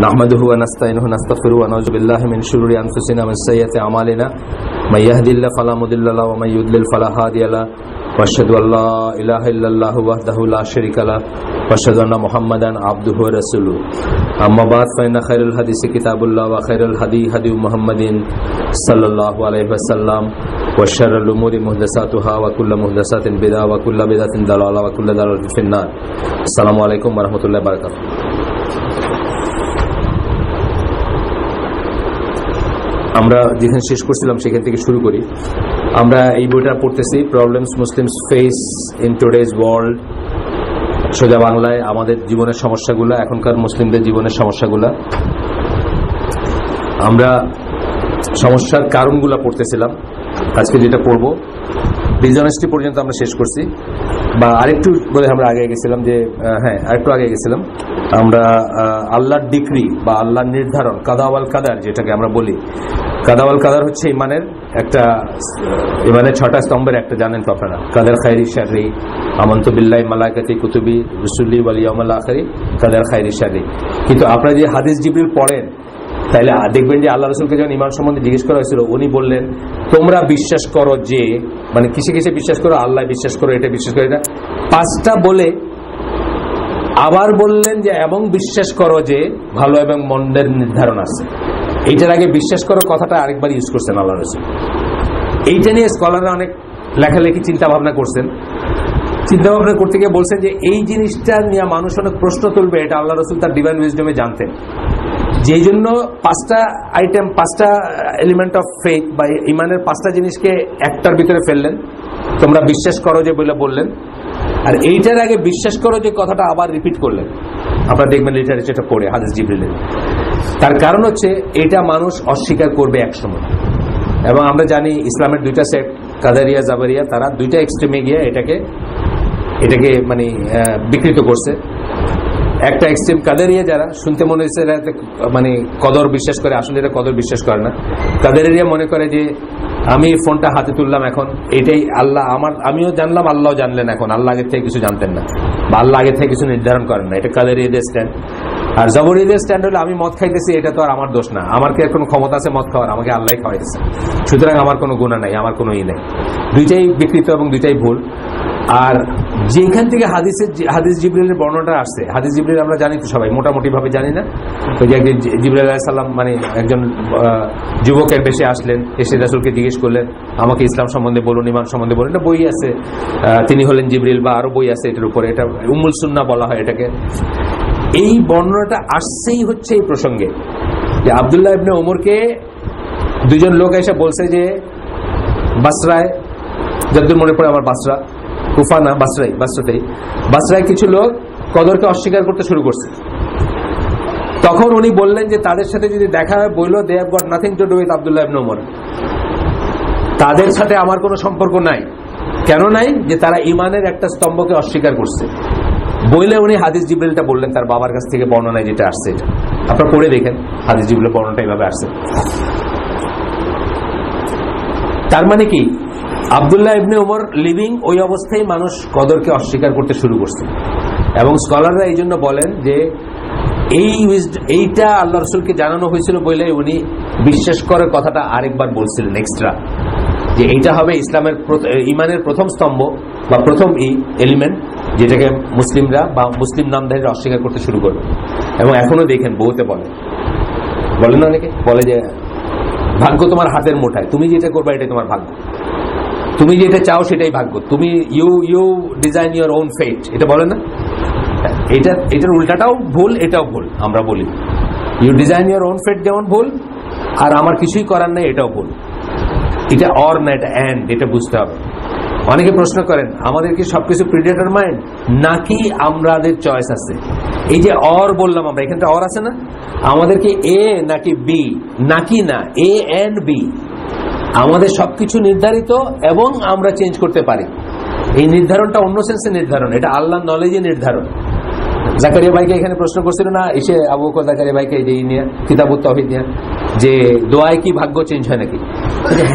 نحمده ونستعينه ونستغفره ونعوذ بالله من شرور انفسنا ومن سيئات اعمالنا من يهد الله فلا مضل له ومن يضلل فلا هادي له واشهد ان لا اله الا الله وحده لا شريك له واشهد ان محمدا عبده ورسوله اما بعد فان خير الحديث كتاب الله وخير الهدي هدي محمد صلى الله عليه وسلم وشر الامور محدثاتها وكل محدثات بدعه وكل بدعه ضلاله وكل ضلاله في النار. السلام عليكم ورحمه الله وبركاته. আমরা যেখানে শেষ করছিলাম সেখান থেকে শুরু করি। আমরা এই বইটা পড়তেছি, problems Muslims face in today's world, সোজা বাংলায় আমাদের জীবনের সমস্যাগুলো, এখনকার মুসলিমদের জীবনের সমস্যাগুলো। আমরা সমস্যার কারণগুলো পড়তেছিলাম। আজকে যেটা পড়বো ডিসঅনেস্টি পর্যন্ত আমরা শেষ করছি, বা আরেকটু বলে আমরা আগে গেছিলাম যে আরেকটু আগে গেছিলাম আমরা আল্লাহর ডিক্রি বা আল্লাহর নির্ধারণ, কাদাওয়াল কাদার যেটাকে আমরা বলি। কাদাওয়াল কাদার হচ্ছে ইমানের একটা, ইমানের 6টা স্তম্ভের একটা, জানেন তো আপনারা। কাদার খায়রি শাররি, আমানতু বিল্লাহি মালাইকাতি কুতুবি রুসুলি ওয়াল ইয়াউমিল আখিরি, কাদার খায়রি শাররি। কিন্তু আপনারা যে হাদিস জিবরিল পড়েন তাইলে দেখবেন যে আল্লাহ রাসূলকে যখন ইমান সম্বন্ধে জিজ্ঞেস করা হয়েছিল, উনি বললেন তোমরা বিশ্বাস করো যে, মানে কিসে কিসে বিশ্বাস করো, আল্লাহ বিশ্বাস করো, এটা বিশ্বাস করো, এটা 5টা বলে আবার বললেন যে এবং বিশ্বাস করো যে ভালো এবং মন্দের নির্ধারণ আছে। এইটার আগে বিশ্বাস করো কথাটা আরেকবার ইউজ করছেন আল্লাহ রাসূল। এইটা নিয়ে স্কলাররা অনেক লেখালেখি চিন্তা ভাবনা করছেন। চিন্তা ভাবনা করতে গিয়ে বলছেন যে এই জিনিসটা নিয়ে মানুষ অনেক প্রশ্ন তুলবে, এটা আল্লাহ রাসূল তার ডিভাইন উইজডমে জানতেন। যেই জন্য 5টা আইটেম, 5টা এলিমেন্ট অফ ফেথ বা ইমানের 5টা জিনিসকে একটার ভিতরে ফেললেন। তোমরা বিশ্বাস করো যে বলে বললেন, আর এইটার আগে বিশ্বাস করো যে কথাটা আবার রিপিট করলেন। আপনারা দেখবেন লিটারেচারটা পড়ে হাদিস জিবরিলের। তার কারণ হচ্ছে এটা মানুষ অস্বীকার করবে একসময়, এবং আমরা জানি ইসলামের 2টা সেট, কাদারিয়া জাবারিয়া, তারা 2টা এক্সট্রিমে গিয়ে এটাকে মানে বিকৃত করছে। একটা এক্সট্রিম কাদেরিয়া, যারা শুনতে মনে হচ্ছে মানে কদর বিশ্বাস করে, আসলে এটা কদর বিশ্বাস করে না। কাদেরিয়া মনে করে যে আমি ফোনটা হাতে তুললাম, এখন এটাই আল্লাহ, আমিও জানলাম, আল্লাহ জানলেন, এখন আল্লাহ আগের থেকে কিছু জানতেন না, বা আল্লাহ আগের থেকে কিছু নির্ধারণ করেন না। এটা কাদেরিয়াদের স্ট্যান্ড। আর জবরিদের স্ট্যান্ড হলো আমি মদ খাইতেছি, এটা তো আর আমার দোষ না, আমার কি কোনো ক্ষমতা আছে মদ খাওয়ার? আমাকে আল্লাহ খাওয়াইতেছে, সুতরাং আমার কোনো গুনাহ নাই, আমার কোনো নেই। 2টাই বিকৃত এবং 2টাই ভুল। আর যেখান থেকে হাদিস জিবরিলের বর্ণনাটা আসছে, হাদিস জিবরিল আমরা জানি তো সবাই, মোটামুটি ভাবে জানি না। ওই যে একদিন জিবরিল আলাইহিস সালাম মানে একজন যুবকের বেশে আসলেন, এসে রাসূলকে জিজ্ঞেস করলেন আমাকে ইসলাম সম্বন্ধে বলুন, ঈমান সম্বন্ধে বলুন। এটা বই আছে, তিনি হলেন জিবরিল, বা আরো বই আছে এটার উপরে। এটা উম্মুল সুন্নাহ বলা হয় এটাকে। এই বর্ণনাটা আসছেই হচ্ছে এই প্রসঙ্গে যে আব্দুল্লাহ ইবনে ওমরকে 2জন লোক এসে বলছে যে বাসরায়, যতদূর মনে পড়ে আমার, বাসরা, কুফা না, বাসরায় কিছু লোক কদরকে অস্বীকার করতে শুরু করছে। তখন উনি বললেন যে তাদের সাথে যদি দেখা হয় বললো they have got nothing to do with Abdullah ibn Umar, তাদের সাথে আমার কোনো সম্পর্ক নাই। কেন নাই? যে তারা ইমানের একটা স্তম্ভকে অস্বীকার করছে বইলে উনি হাদিস জিবরিলটা বললেন তার বাবার কাছ থেকে বর্ণনায় যেটা আসছে। এটা আপনারা পড়ে দেখেন, হাদিস জিবরিলের বর্ণনাটা এইভাবে আসছে। তার মানে কি, আব্দুল্লাহ ইবনে ওমর লিভিং ওই অবস্থায় মানুষ কদরকে অস্বীকার করতে শুরু করছে। এবং স্কলাররা এই জন্য বলেন যে এইটা আল্লাহ রাসূলকে জানানো হয়েছিল বলে উনি বিশ্বাস করার কথাটা আরেকবার বলছিলেন এক্সট্রা, যে এইটা হবে ইসলামের ইমানের প্রথম স্তম্ভ বা প্রথম এলিমেন্ট, যেটাকে মুসলিমরা বা মুসলিম নামধারীরা অস্বীকার করতে শুরু করবে। এবং এখনো দেখেন বহুতে বলেন না, অনেকে বলে যে ভাগ্য তোমার হাতের মুঠায়, তুমি যেটা করবে এটাই তোমার ভাগ্য, তুমি যেটা চাও সেটাই ভাগ্য, তুমি you design your own fate, এটা বলে না? এটার উল্টাটাও ভুল, এটাও ভুল। আমরা বলি you design your own fate যেমন ভুল, আর আমার কিছুই করার নাই এটাও ভুল। এটা অর না, এটা এন্ড, এটা বুঝতে হবে। অনেকে প্রশ্ন করেন আমাদের কি সবকিছু প্রিডিটারমাইন্ড নাকি আমাদের চয়েস আছে? এই যে অর বললাম আমরা, এখানটা অর আছে না, আমাদের কি এ নাকি বি, নাকি না এ এন্ড বি। আমাদের সবকিছু নির্ধারিত এবং আমরা চেঞ্জ করতে পারি। এই নির্ধারণটা অন্য সেন্সে নির্ধারণ, এটা আল্লাহর নলেজে নির্ধারণ। জাকারিয়া ভাইকে এখানে প্রশ্ন করছিল না এসে, আবু বকর জাকারিয়া ভাইকে এই নিয়ে, কিতাবুত তাওহীদ নিয়ে, যে দোয়ায় কি ভাগ্য চেঞ্জ হয় নাকি?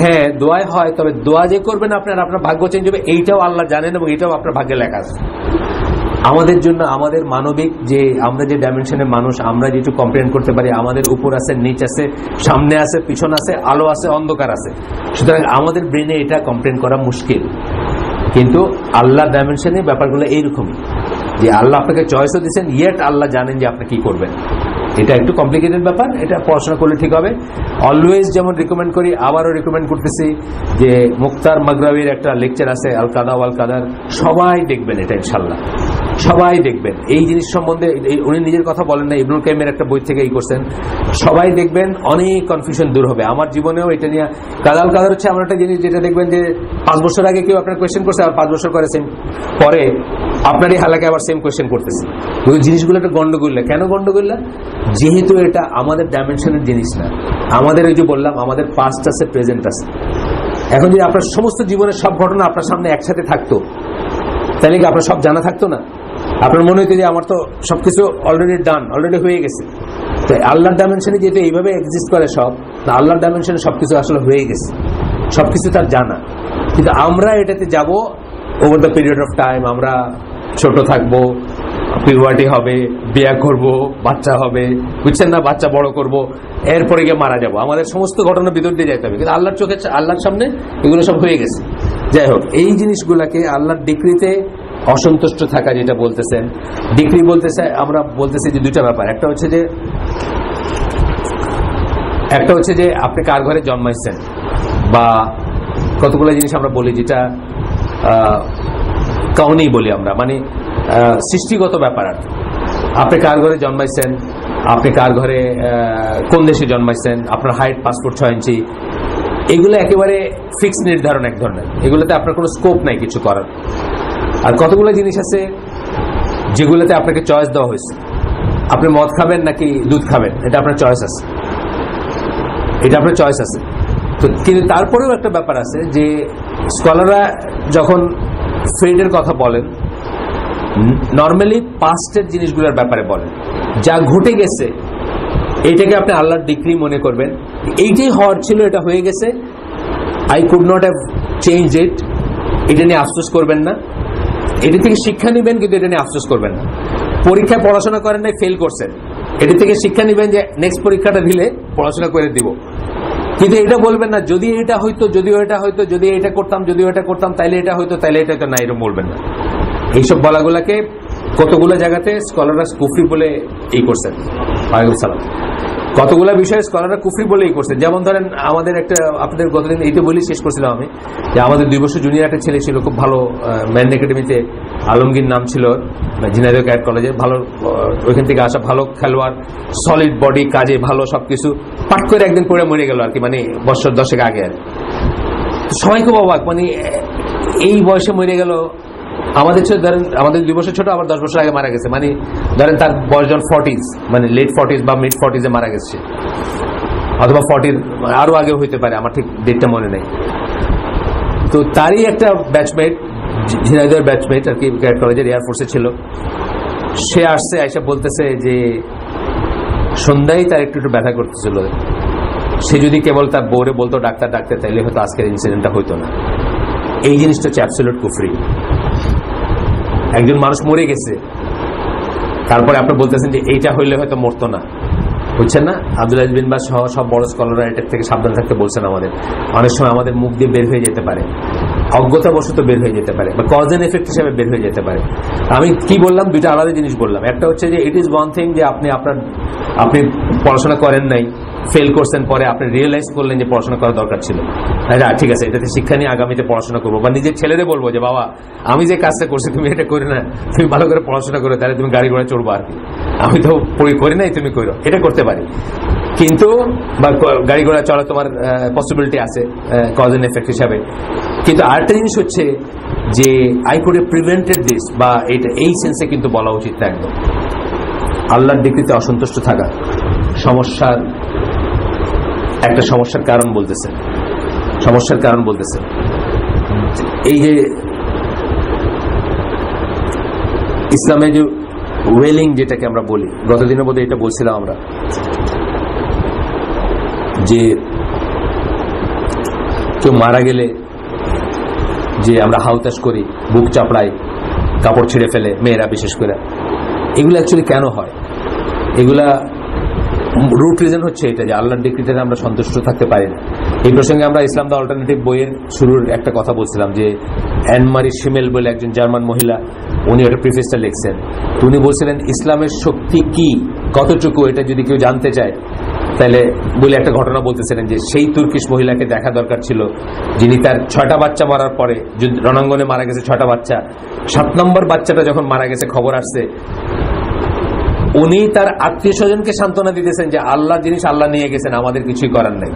হ্যাঁ, দোয়ায় হয়, তবে দোয়া যে করবেন আপনার ভাগ্য চেঞ্জ হবে এইটাও আল্লাহ জানেন, এবং এটাও আপনার ভাগ্যে লেখা আছে। আমাদের জন্য আমাদের মানবিক যে আমরা যে ডাইমেনশনের মানুষ, আমরা যেটুকু কম্প্রেহেন্ড করতে পারি, আমাদের উপর আছে, নিচ আছে, সামনে আছে, পিছন আছে, আলো আছে, অন্ধকার আছে। সুতরাং আমাদের ব্রেনে এটা কম্প্রেহেন্ড করা মুশকিল। কিন্তু আল্লাহ ডাইমেনশনে ব্যাপারগুলো এইরকমই, যে আল্লাহ আপনাকে চয়েসও দিচ্ছেন, ইয়েট আল্লাহ জানেন যে আপনি কি করবেন। এটা একটু কমপ্লিকেটেড ব্যাপার, এটা পড়াশোনা করলে ঠিক হবে। অলওয়েজ যেমন রিকমেন্ড করি, আবারও রিকমেন্ড করতেছি যে মুক্তার মাগরাবির একটা লেকচার আছে আল কাদা ওয়াল কাদার, সবাই দেখবেন এটা ইনশাল্লাহ, সবাই দেখবেন। এই জিনিস সম্বন্ধে উনি নিজের কথা বলেন না, ইবনুল কাইমের একটা বই থেকে এই করছেন, সবাই দেখবেন, অনেক কনফিউশন দূর হবে। আমার জীবনেও এটা নিয়ে কাদাল কাদার হচ্ছে এমন একটা জিনিস যেটা দেখবেন যে 5 বছর আগে কেউ আপনার কোয়েশ্চেন করছে, আর 5 বছর করে সেম পরে আপনারই হালাকে আবার সেম কোয়েশ্চেন করতেছে। ওই জিনিসগুলো একটা গন্ডগোল। কেন গন্ডগোল? যেহেতু এটা আমাদের ডাইমেনশনের জিনিস না। আমাদের ওই যে বললাম, আমাদের পাস্ট আছে, প্রেজেন্ট আছে। এখন যদি আপনার সমস্ত জীবনের সব ঘটনা আপনার সামনে একসাথে থাকতো, তাহলে কি আপনার সব জানা থাকতো না? আপনার মনে হইতো যে আমার তো সবকিছু অলরেডি ডান, অলরেডি হয়ে গেছে। তো আল্লাহর ডাইমেনশনে যেহেতু এইভাবে এক্সিস্ট করে সব, আল্লাহর ডাইমেনশনে সবকিছু আসলে হয়ে গেছে, সবকিছু তার জানা। কিন্তু আমরা এটাতে যাব over the period of time. আমরা ছোট থাকবো, পিউবার্টি হবে, বিয়ে করব, বাচ্চা হবে, বুঝছেন না, বাচ্চা বড় করব, এরপরে গিয়ে মারা যাব। আমাদের সমস্ত ঘটনা ভিতর দিয়ে যাইতে হবে, কিন্তু আল্লাহর চোখে, আল্লাহর সামনে এগুলো সব হয়ে গেছে। যাই হোক, এই জিনিসগুলাকে আল্লাহর ডিক্রিতে অসন্তুষ্ট থাকা যেটা বলতেছেন, ডিক্রি বলতেছে, আমরা বলতেছি যে দুইটা ব্যাপার। একটা হচ্ছে যে আপনি কার ঘরে জন্মাইছেন, বা কতগুলো জিনিস আমরা বলি যেটা কাউনেই বলি আমরা, মানে সৃষ্টিগত ব্যাপার। আর আপনি কার ঘরে জন্মাইছেন, আপনি কার ঘরে, কোন দেশে জন্মাইছেন, আপনার হাইট পাসপোর্ট 6 ইঞ্চি, এগুলো একেবারে ফিক্স নির্ধারণ এক ধরনের। এগুলোতে আপনার কোনো স্কোপ নাই কিছু করার। আর কতগুলো জিনিস আছে যেগুলোতে আপনাকে চয়েস দেওয়া হয়েছে। আপনি মদ খাবেন নাকি দুধ খাবেন, এটা আপনার চয়েস আছে, এটা আপনার চয়েস আছে। তো কিন্তু তারপরেও একটা ব্যাপার আছে যে স্কলাররা যখন ফেটের কথা বলেন, নর্মালি পাস্টের জিনিসগুলোর ব্যাপারে বলেন, যা ঘটে গেছে এইটাকে আপনি আল্লাহর ডিক্রি মনে করবেন। এইটাই হওয়ার ছিল, এটা হয়ে গেছে, I could not have change it. এটা নিয়ে আফসোস করবেন না, এটা থেকে শিক্ষা নিবেন, কিন্তু এটা নিয়ে আফসোস করবেন না। পরীক্ষায় পড়াশোনা করেন নাই, ফেল করছেন, এটা থেকে শিক্ষা নিবেন যে নেক্সট পরীক্ষাটা দিলে পড়াশোনা করে দিব। কিন্তু এটা বলবেন না যদি এটা হইতো, যদিও এটা হইতো, যদি এটা করতাম, যদিও এটা করতাম, তাইলে এটা হইতো, তাইলে এটা হইতো না, এরকম বলবেন না। এইসব বলাগুলাকে কতগুলো জায়গাতে স্কলাররা কুফরি বলে এই করছেন। ওয়ালাইকুম সালাম। কতগুলা বিষয়ে স্কলাররা কুফরি বলে এই করছেন। যেমন ধরেন আমাদের একটা, আপনাদের গতদিন এইটা বলেই শেষ করছিলাম আমি, যে আমাদের 2 বছর জুনিয়র একটা ছেলে ছিল, খুব ভালো, ম্যান একাডেমিতে আলমগীর নাম ছিল, ঝিনাইদহ ক্যাডেট কলেজে, ভালো, ওইখান থেকে আসা ভালো খেলোয়াড়, সলিড বডি, কাজে ভালো, সবকিছু। পাট করে একদিন পড়ে মরে গেল আর কি, মানে বছর 10 আগে। আর সবাই খুব অবাক, মানে এই বয়সে মরে গেল। আমাদের ছোট, ধরেন আমাদের 2 বছর ছোট, আবার 10 বছর আগে মারা গেছে। মানে ধরেন তার বয়স যখন 40s, মানে লেট 40s বা মিড 40s মারা গেছে, অথবা 40 আরো আগে হইতে পারে, আমার ঠিক ডেটটা মনে নেই। তো তারই একটা ব্যাচমেট, ঝিনাইদহের ব্যাচমেট আর কি, ক্যাডেট কলেজের এয়ারফোর্সে ছিল, সে আসছে, আইসা বলতেছে যে সন্ধ্যায় তার একটু ব্যথা করতেছিল। সে যদি কেবল তার বউরে বলতো ডাক্তার ডাক্তার, তাইলে হয়তো আজকের ইনসিডেন্টটা হইতো না। এই জিনিসটা হচ্ছে অ্যাবসলিউট কুফরি। একজন মানুষ মরে গেছে, তারপরে আপনি বলতেছেন যে এইটা হইলে হয়তো মরতো না, বুঝছেন না? আব্দুল আজিজ বিন বাজ সহ সব বড় স্কলাররা এটার থেকে সাবধান থাকতে বলছেন আমাদের। অনেক সময় আমাদের মুখ দিয়ে বের হয়ে যেতে পারে, অজ্ঞতাবশত বের হয়ে যেতে পারে, বা কজ এন্ড এফেক্ট হিসেবে বের হয়ে যেতে পারে। আমি কি বললাম, দুইটা আলাদা জিনিস বললাম। একটা হচ্ছে যে ইট ইজ ওয়ান থিং যে আপনি পড়াশোনা করেন নাই, ফেল করছেন, পরে আপনি রিয়েলাইজ করলেন যে পড়াশোনা করা দরকার ছিল। ঠিক আছে, এটাতে শিক্ষা নিয়ে আগামীতে পড়াশোনা করবো, বা নিজের ছেলেদের বলবো যে বাবা আমি যে কাজটা করছি তুমি এটা করে না, তুমি ভালো করে পড়াশোনা করো, তাহলে তুমি গাড়ি ঘোড়া চড়বো আর কি। আমি তো করি নাই, তুমি করো, এটা করতে পারি। কিন্তু বা গাড়ি ঘোড়া চলা তোমার পসিবিলিটি আছে কজ এন্ড এফেক্ট হিসাবে। কিন্তু আরেকটা জিনিস হচ্ছে যে I could have prevented this, বা এটা এই সেন্সে কিন্তু বলা উচিত না একদম। আল্লাহর ডিক্রিতে অসন্তুষ্ট থাকা সমস্যার কারণ বলতেছেন। এই যে ইসলামে যে ওয়েলিং যেটাকে আমরা বলি, গতদিনের মধ্যে এটা বলছিলাম আমরা, যে কেউ মারা গেলে যে আমরা হাউতাস করি, বুক চাপড়াই, কাপড় ছিঁড়ে ফেলে, মেয়েরা বিশেষ করে। এগুলো অ্যাকচুয়ালি কেন হয়? এগুলা রুট রিজন হচ্ছে এটা যে আল্লাহর ডিক্রিতে আমরা সন্তুষ্ট থাকতে পারি না। এই প্রসঙ্গে আমরা ইসলাম দ্য অল্টারনেটিভ বইয়ের শুরুর একটা কথা বলছিলাম যে অ্যান মারি শিমেল বলে একজন জার্মান মহিলা, উনি একটা প্রিফেসটা লিখছেন। তো উনি বলছিলেন ইসলামের শক্তি কি, কতটুকু, এটা যদি কেউ জানতে চায় তাহলে বলে একটা ঘটনা বলতেছিলেন যে সেই তুর্কিশ মহিলাকে দেখা দরকার ছিল যিনি তার 6টা বাচ্চা মারার পরে রণাঙ্গনে মারা গেছে 6টা বাচ্চা, 7 নম্বর বাচ্চাটা যখন মারা গেছে খবর আসছে, উনি তার আত্মীয় স্বজনকে সান্ত্বনা দিতেছেন যে আল্লাহ জিনিস আল্লাহ নিয়ে গেছেন, আমাদের কিছুই করার নাই।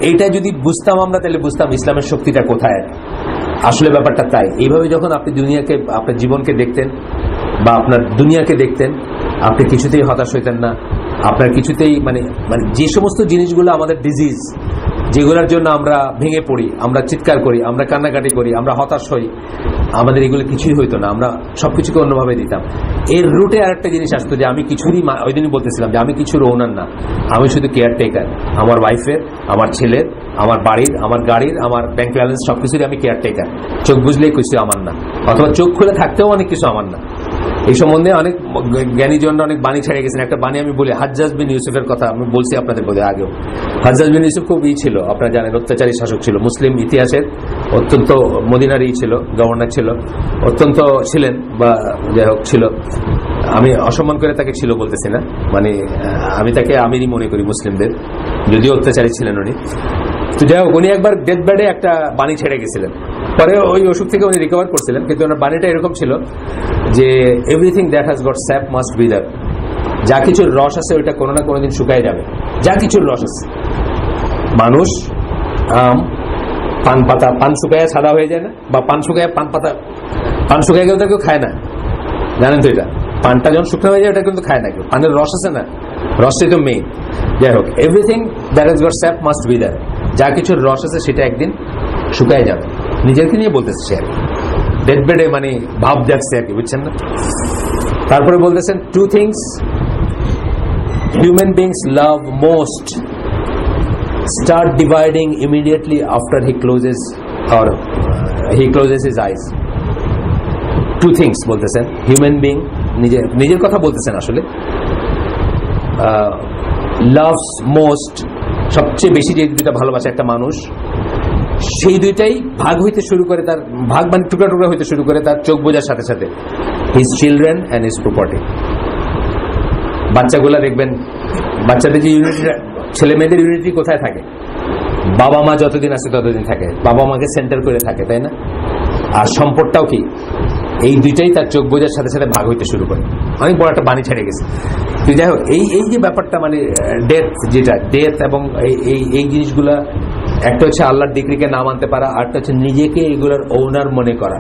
এইটা যদি বুঝতাম আমরা তাহলে বুঝতাম ইসলামের শক্তিটা কোথায়। আসলে ব্যাপারটা তাই। এইভাবে যখন আপনি দুনিয়াকে, আপনার জীবনকে দেখতেন বা আপনার দুনিয়াকে দেখতেন, আপনি কিছুতেই হতাশ হইতেন না। আপনার কিছুতেই মানে যে সমস্ত জিনিসগুলো আমাদের ডিজিজ, যেগুলোর জন্য আমরা ভেঙে পড়ি, আমরা চিৎকার করি, আমরা কান্নাকাটি করি, আমরা হতাশ হই, আমাদের এগুলো কিছুই হইতো না, আমরা সবকিছুকে অন্যভাবে দিতাম। এর রুটে আরেকটা জিনিস আসতো যে আমি কিছুরই, ওই দিনই বলতেছিলাম যে আমি কিছুর ওনার না, আমি শুধু কেয়ারটেকার। আমার ওয়াইফের, আমার ছেলের, আমার বাড়ির, আমার গাড়ির, আমার ব্যাংক ব্যালেন্স সবকিছুরই আমি কেয়ারটেকার। চোখ বুঝলেই কিছু আমার না, অথবা চোখ খুলে থাকতেও অনেক কিছু আমার না। এই সম্বন্ধে অনেক জ্ঞানীজনরা অনেক বাণী ছেড়ে গেছেন। একটা বাণী আমি বলি, হাজ্জাজ বিন ইউসুফের কথা আমি বলছি আপনাদের বোধ আগেও। হাজ্জাজ বিন ইউসুফ খুব ছিল, আপনারা জানেন, অত্যাচারী শাসক ছিল, মুসলিম ইতিহাসের অত্যন্ত মদিনারই ছিল, গভর্নর ছিল, অত্যন্ত ছিলেন বা যাই হোক ছিল। আমি অসম্মান করে তাকে ছিল বলতেছি না, মানে আমি তাকে আমিরই মনে করি মুসলিমদের, যদিও অত্যাচারী ছিলেন উনি। তো যাই হোক, উনি একবার ডেথ বেডে একটা বাণী ছেড়ে গেছিলেন, পরে ওই অসুখ থেকে উনি রিকভার করছিলেন, কিন্তু ওনার বাণীটা এরকম ছিল যে everything that has got sap must wither. যা কিছুর রস আছে ওইটা কোনো না কোনোদিন শুকায় যাবে। যা কিছুর রস আছে, মানুষ, আম, পান পাতা, পান শুকায় সাদা হয়ে যায় না, বা পান শুকায় পান পাতা, পান শুকায় গেলে তো কেউ খায় না, জানেন তো এটা। পানটা যখন শুকনো হয়ে যায় ওটা কিন্তু খায় না কেউ, পানের রস আছে না, রসটাই তো মেইন। যাই হোক, everything that has got sap must be there. যা কিছুর রস আছে সেটা একদিন শুকায় যাবে। নিজেকে নিয়ে বলতেছে সে আর কি, ডেথ বেডে মানে ভাব দেখছে আর কি, বুঝছেন না। তারপরে বলতেছেন, two things human beings love most start dividing immediately after he closes his eyes. Two things বলতেছেন হিউম্যান বিং, নিজের কথা বলতেছেন আসলে। loves most, সবচেয়ে বেশি যে দুইটা ভালোবাসে একটা মানুষ, সেই দুইটাই ভাগ হইতে শুরু করে, তার ভাগ মানে টুকরা টুকরা হইতে শুরু করে তার চোখ বোঝার সাথে সাথে। his children and his property. বাচ্চাগুলা দেখবেন, বাচ্চাদের যে ইউনিটি, ছেলে মেয়েদের ইউনিটি কোথায় থাকে? বাবা মা যতদিন আছে ততদিন থাকে, বাবা মাকে সেন্টার করে থাকে, তাই না? আর সম্পদটাও কি এই দুইটাই তার চোখ বোঝার সাথে সাথে ভাগ হইতে শুরু করে। অনেক বড় একটা বাণী ছেড়ে গেছে। তুই যাই হোক, এই যে ব্যাপারটা মানে ডেথ, যেটা ডেথ এবং এই জিনিসগুলা, একটা হচ্ছে আল্লাহর ডিক্রিকে না মানতে পারা, আরটা হচ্ছে নিজেকে এগুলোর ওনার মনে করা।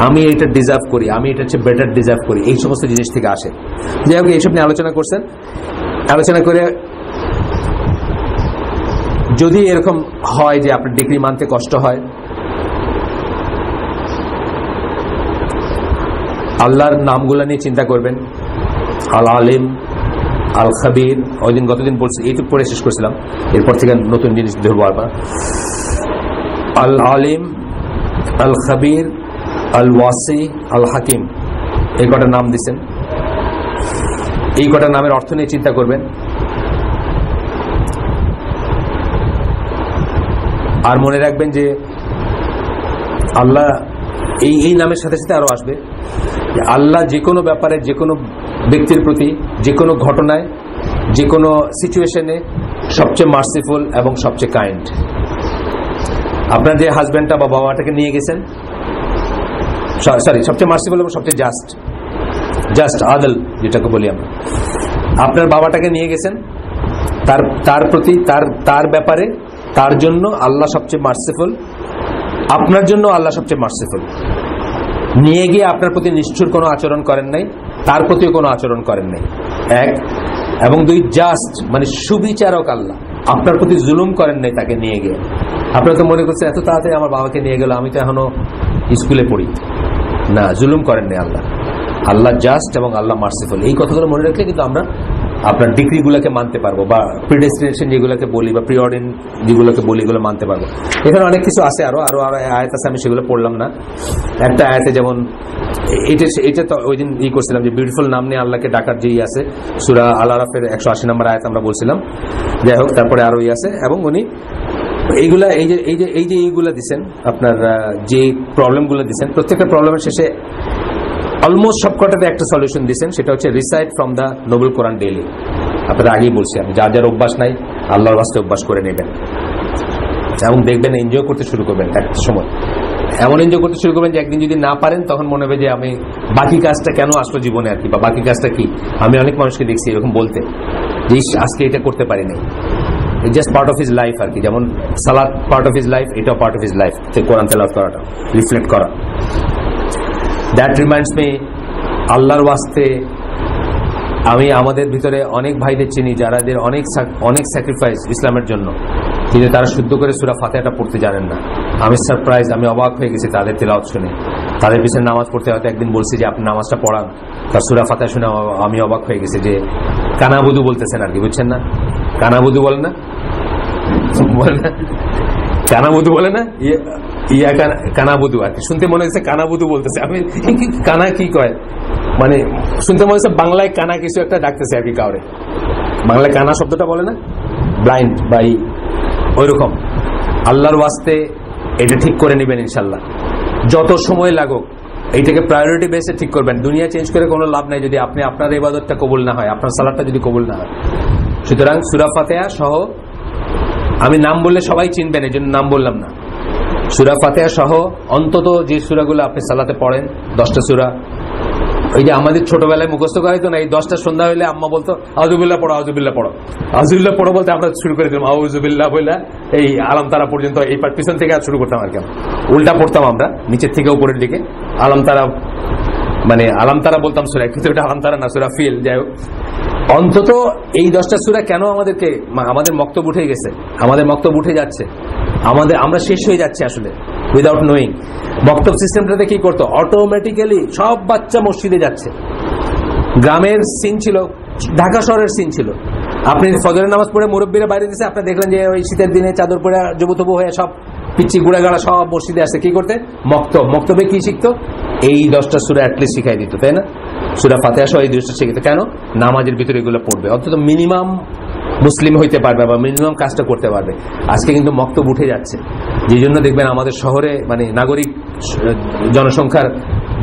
আমি এটা ডিজার্ভ করি, আমি এটা হচ্ছে বেটার ডিজার্ভ করি, এই সমস্ত জিনিস থেকে আসে। যাই হোক, এইসব নিয়ে আলোচনা করছেন। আলোচনা করে যদি এরকম হয় যে আপনার ডিগ্রি মানতে কষ্ট হয়, আল্লাহর নামগুলো নিয়ে চিন্তা করবেন। আল আলিম, আল খাবির, ওই দিন গতদিন বলছি, এইটুক পরে শেষ করছিলাম, এরপর থেকে নতুন জিনিস ধরবো আবার। আল আলিম, আল খাবির, আল ওয়াসি, আল হাকিম, এই কটা নাম দিচ্ছেন। এই কটা নামের অর্থ নিয়ে চিন্তা করবেন। আর মনে রাখবেন যে আল্লাহ এই নামের সাথে সাথে আরো আসবে, আল্লাহ যে কোনো ব্যাপারে, যে কোনো ব্যক্তির প্রতি, যে কোনো ঘটনায়, যে কোনো সিচুয়েশনে সবচেয়ে মার্সিফুল এবং সবচেয়ে কাইন্ড। আপনার যে হাজব্যান্ডটা বা বাবাটাকে নিয়ে গেছেন, সবচেয়ে মার্সিফুল এবং সবচেয়ে জাস্ট আদল যেটাকে বলি আমরা। আপনার বাবাটাকে নিয়ে গেছেন, তার প্রতি, তার ব্যাপারে, তার জন্য আল্লাহ সবচেয়ে মার্সিফুল, আপনার জন্য আল্লাহ সবচেয়ে মার্সিফুল। নিয়ে গিয়ে আপনার প্রতি নিষ্ঠুর কোনো আচরণ করেন নাই, তার প্রতিও কোনো আচরণ করেন নাই, এক। এবং দুই, জাস্ট মানে সুবিচারক আল্লাহ, আপনার প্রতি জুলুম করেন নাই তাকে নিয়ে গিয়ে। আপনারা তো মনে করছেন এত তাড়াতাড়ি আমার বাবাকে নিয়ে গেল, আমি তো এখনো স্কুলে পড়ি। না, জুলুম করেন নাই আল্লাহ। আল্লাহ জাস্ট এবং আল্লাহ মার্সিফুল। এই কথাগুলো মনে রাখলে কিন্তু আমরা আপনার ডিগ্রিগুলোকে মানতে পারবো, বা প্রিডেস্টিনেশন যেগুলোকে বলি বা প্রিঅর্ডিন যেগুলোকে বলি এগুলো মানতে পারবো। এখানে অনেক কিছু আছে, আরো আরো আরো আয়াত আছে, আমি সেগুলো পড়লাম না। একটা আয়াতে যেমন এটা তো ওই দিন করছিলাম যে বিউটিফুল নাম নিয়ে আল্লাহকে ডাকার যেই আছে, সূরা আল আরাফের 180 নম্বর আয়াত আমরা বলছিলাম। যাই হোক, তারপরে আরো আছে, এবং উনি এইগুলা এই যে এইগুলা দিচ্ছেন, আপনার যে প্রবলেমগুলো দিচ্ছেন, প্রত্যেকটা প্রবলেমের শেষে অলমোস্ট সবকটাতে একটা সলিউশন দিচ্ছেন, সেটা হচ্ছে recite from the Nobel Quran daily. আপনারা আগেই বলছি আমি, যার যার অভ্যাস নাই আল্লাহর বাস্তে অভ্যাস করে নেবেন, এবং দেখবেন এনজয় করতে শুরু করবেন। একটা সময় এমন এনজয় করতে শুরু করবেন যে একদিন যদি না পারেন তখন মনে হবে যে আমি বাকি কাজটা কেন আসলো জীবনে আর কি, বা বাকি কাজটা কি। আমি অনেক মানুষকে দেখছি এরকম বলতে যে আজকে এটা করতে পারি নাই, just part of his life আর কি। যেমন সালাত পার্ট অফ হিজ লাইফ, এটাও part of his life, Quran তেলাওয়াত করাটা, রিফ্লেক্ট করা। দ্যাট রিমাইন্ডস মি, আল্লাহর ওয়াস্তে আমি আমাদের ভিতরে অনেক ভাইদের চিনি যারাদের অনেক স্যাক্রিফাইস ইসলামের জন্য, কিন্তু তারা শুদ্ধ করে সূরা ফাতিহাটা পড়তে জানেন না। আমি সারপ্রাইজ, আমি অবাক হয়ে গেছি তাদের তেলাওয়াত শুনে। তাদের পিছনে নামাজ পড়তে হয়তো একদিন বলছি যে আপনি নামাজটা পড়ান, তার সূরা ফাতিহা শুনে আমি অবাক হয়ে গেছি যে কানাবুদু বলতেছেন আর কি, বুঝছেন না? কানাবুদু বলে না, কানাবুদু বলে না, ইয়া কানাবুদু আর কি। শুনতে মনে হচ্ছে কানাবুদু বলতেছে। আমি কানা কি কয়, মানে শুনতে মনে হচ্ছে বাংলায় কানা কিছু একটা ডাকতেছে আর কি কাউরে। বাংলায় কানা শব্দটা বলে না, ব্লাইন্ড বা ওইরকম। আল্লাহর ওয়াস্তে এটা ঠিক করে নেবেন ইনশাল্লাহ, যত সময় লাগুক এইটাকে প্রায়োরিটি বেসে ঠিক করবেন। দুনিয়া চেঞ্জ করে কোনো লাভ নাই যদি আপনি আপনার ইবাদতটা কবুল না হয়, আপনার সালাতটা যদি কবুল না হয়। সুতরাং সূরা ফাতিহা সহ, আমি নাম বললে সবাই চিনবেন এই জন্য নাম বললাম না, সূরা ফাতিহা সহ অন্তত যে সূরাগুলো আপনি সালাতে পড়েন, 10টা সূরা, ওই যে আমাদের ছোটবেলায় মুখস্থ করাইতো না, এই 10টা সন্ধ্যা হইলে আম্মা বলতো আউযুবিল্লাহ পড়ো, আউযুবিল্লাহ পড়ো, আউযুবিল্লাহ পড়ো বলতে আমরা শুরু করে দিলাম আউযুবিল্লাহ বইলা এই আলাম তারা পর্যন্ত, এই পিছন থেকে আর শুরু করতাম আর কি, উল্টা পড়তাম আমরা, নিচের থেকে উপরের দিকে আলাম তারা, মানে আলাম তারা বলতাম সূরা, কিন্তু এটা আলাম তারা না, সূরা ফিল। যাই হোক, অন্তত এই 10টা সূরা কেন আমাদেরকে, আমাদের মক্তব উঠে গেছে, আমাদের মক্তব উঠে যাচ্ছে, আমরা শেষ হয়ে যাচ্ছে আসলে উইদাউট নোয়িং। বক্তব্য সিস্টেমটাতে কি করতো, অটোমেটিক্যালি সব বাচ্চা মসজিদে যাচ্ছে। গ্রামের সিন ছিল, ঢাকা শহরের সিন ছিল। আপনি ফজরের নামাজ পড়ে মুরব্বীরা বাইরে দিচ্ছে, আপনি দেখলেন যে ওই শীতের দিনে চাদর পরে জবুতবু হয়ে সব পিচ্ছি গুড়াগাড়া সব মসজিদে আসছে, কি করতে, মক্তবে কি শিখতো, এই 10টা সূরা অ্যাটলিস্ট শিখাই দিত, তাই না? সূরা ফাতিহা সহ এই 2টা শিখতো। কেন? নামাজের ভিতরে এগুলো পড়বে, অন্তত মিনিমাম মুসলিম হইতে পারবে বা মিনিমাম কাজটা করতে পারবে। আজকে কিন্তু মক্তব উঠে যাচ্ছে, যে জন্য দেখবেন আমাদের শহরে মানে নাগরিক জনসংখ্যার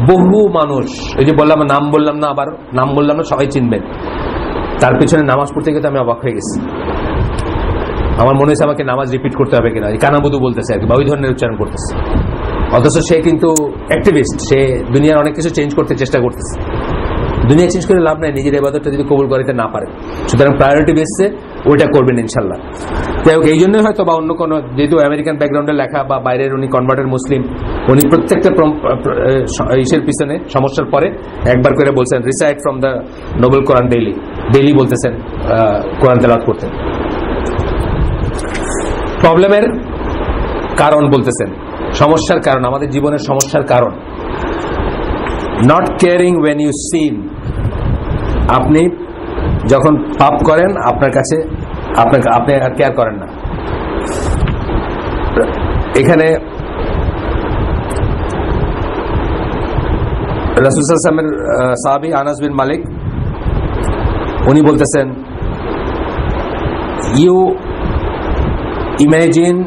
বহু মানুষ, এই যে বললাম নাম বললাম না, আবার নাম বললাম না, সবাই চিনবেন, তার পিছনে নামাজ পড়তে গিয়ে আমি অবাক হয়ে গেছি। আমার মনে হয়েছে আমাকে নামাজ রিপিট করতে হবে কিনা, কানাবুদু বলতেছে আর কি, বা ওই ধরনের উচ্চারণ করতেছে। অথচ সে কিন্তু অ্যাক্টিভিস্ট, সে দুনিয়ার অনেক কিছু চেঞ্জ করতে চেষ্টা করতেছে। দুনিয়া চেঞ্জ করে লাভ নাই নিজের ইবাদতটা যদি কবুল করতে না পারে। সুতরাং প্রায়োরিটি বেসে ওইটা করবেন ইনশাল্লাহ। যাই হোক, এই জন্যই হয়তো বা অন্য কোনো, যেহেতু আমেরিকান ব্যাকগ্রাউন্ডে লেখা বা বাইরের উনি কনভার্টেড মুসলিম, উনি প্রত্যেকটা ইসের পিছনে সমস্যার পরে একবার করে বলছেন recite from the Nobel Quran daily বলতেছেন, কোরআন তেলাওয়াত করতেন। প্রবলেমের কারণ বলতেছেন, সমস্যার কারণ, আমাদের জীবনের সমস্যার কারণ। Not caring when you sin, আপনি যখন পাপ করেন আপনার কাছে আপনি আর কেয়ার করেন না। এখানে রাসূল সাল্লাল্লাহু আলাইহি ওয়াসাল্লামের সাহাবী আনাস বিন মালিক উনি বলতেছেন, you imagine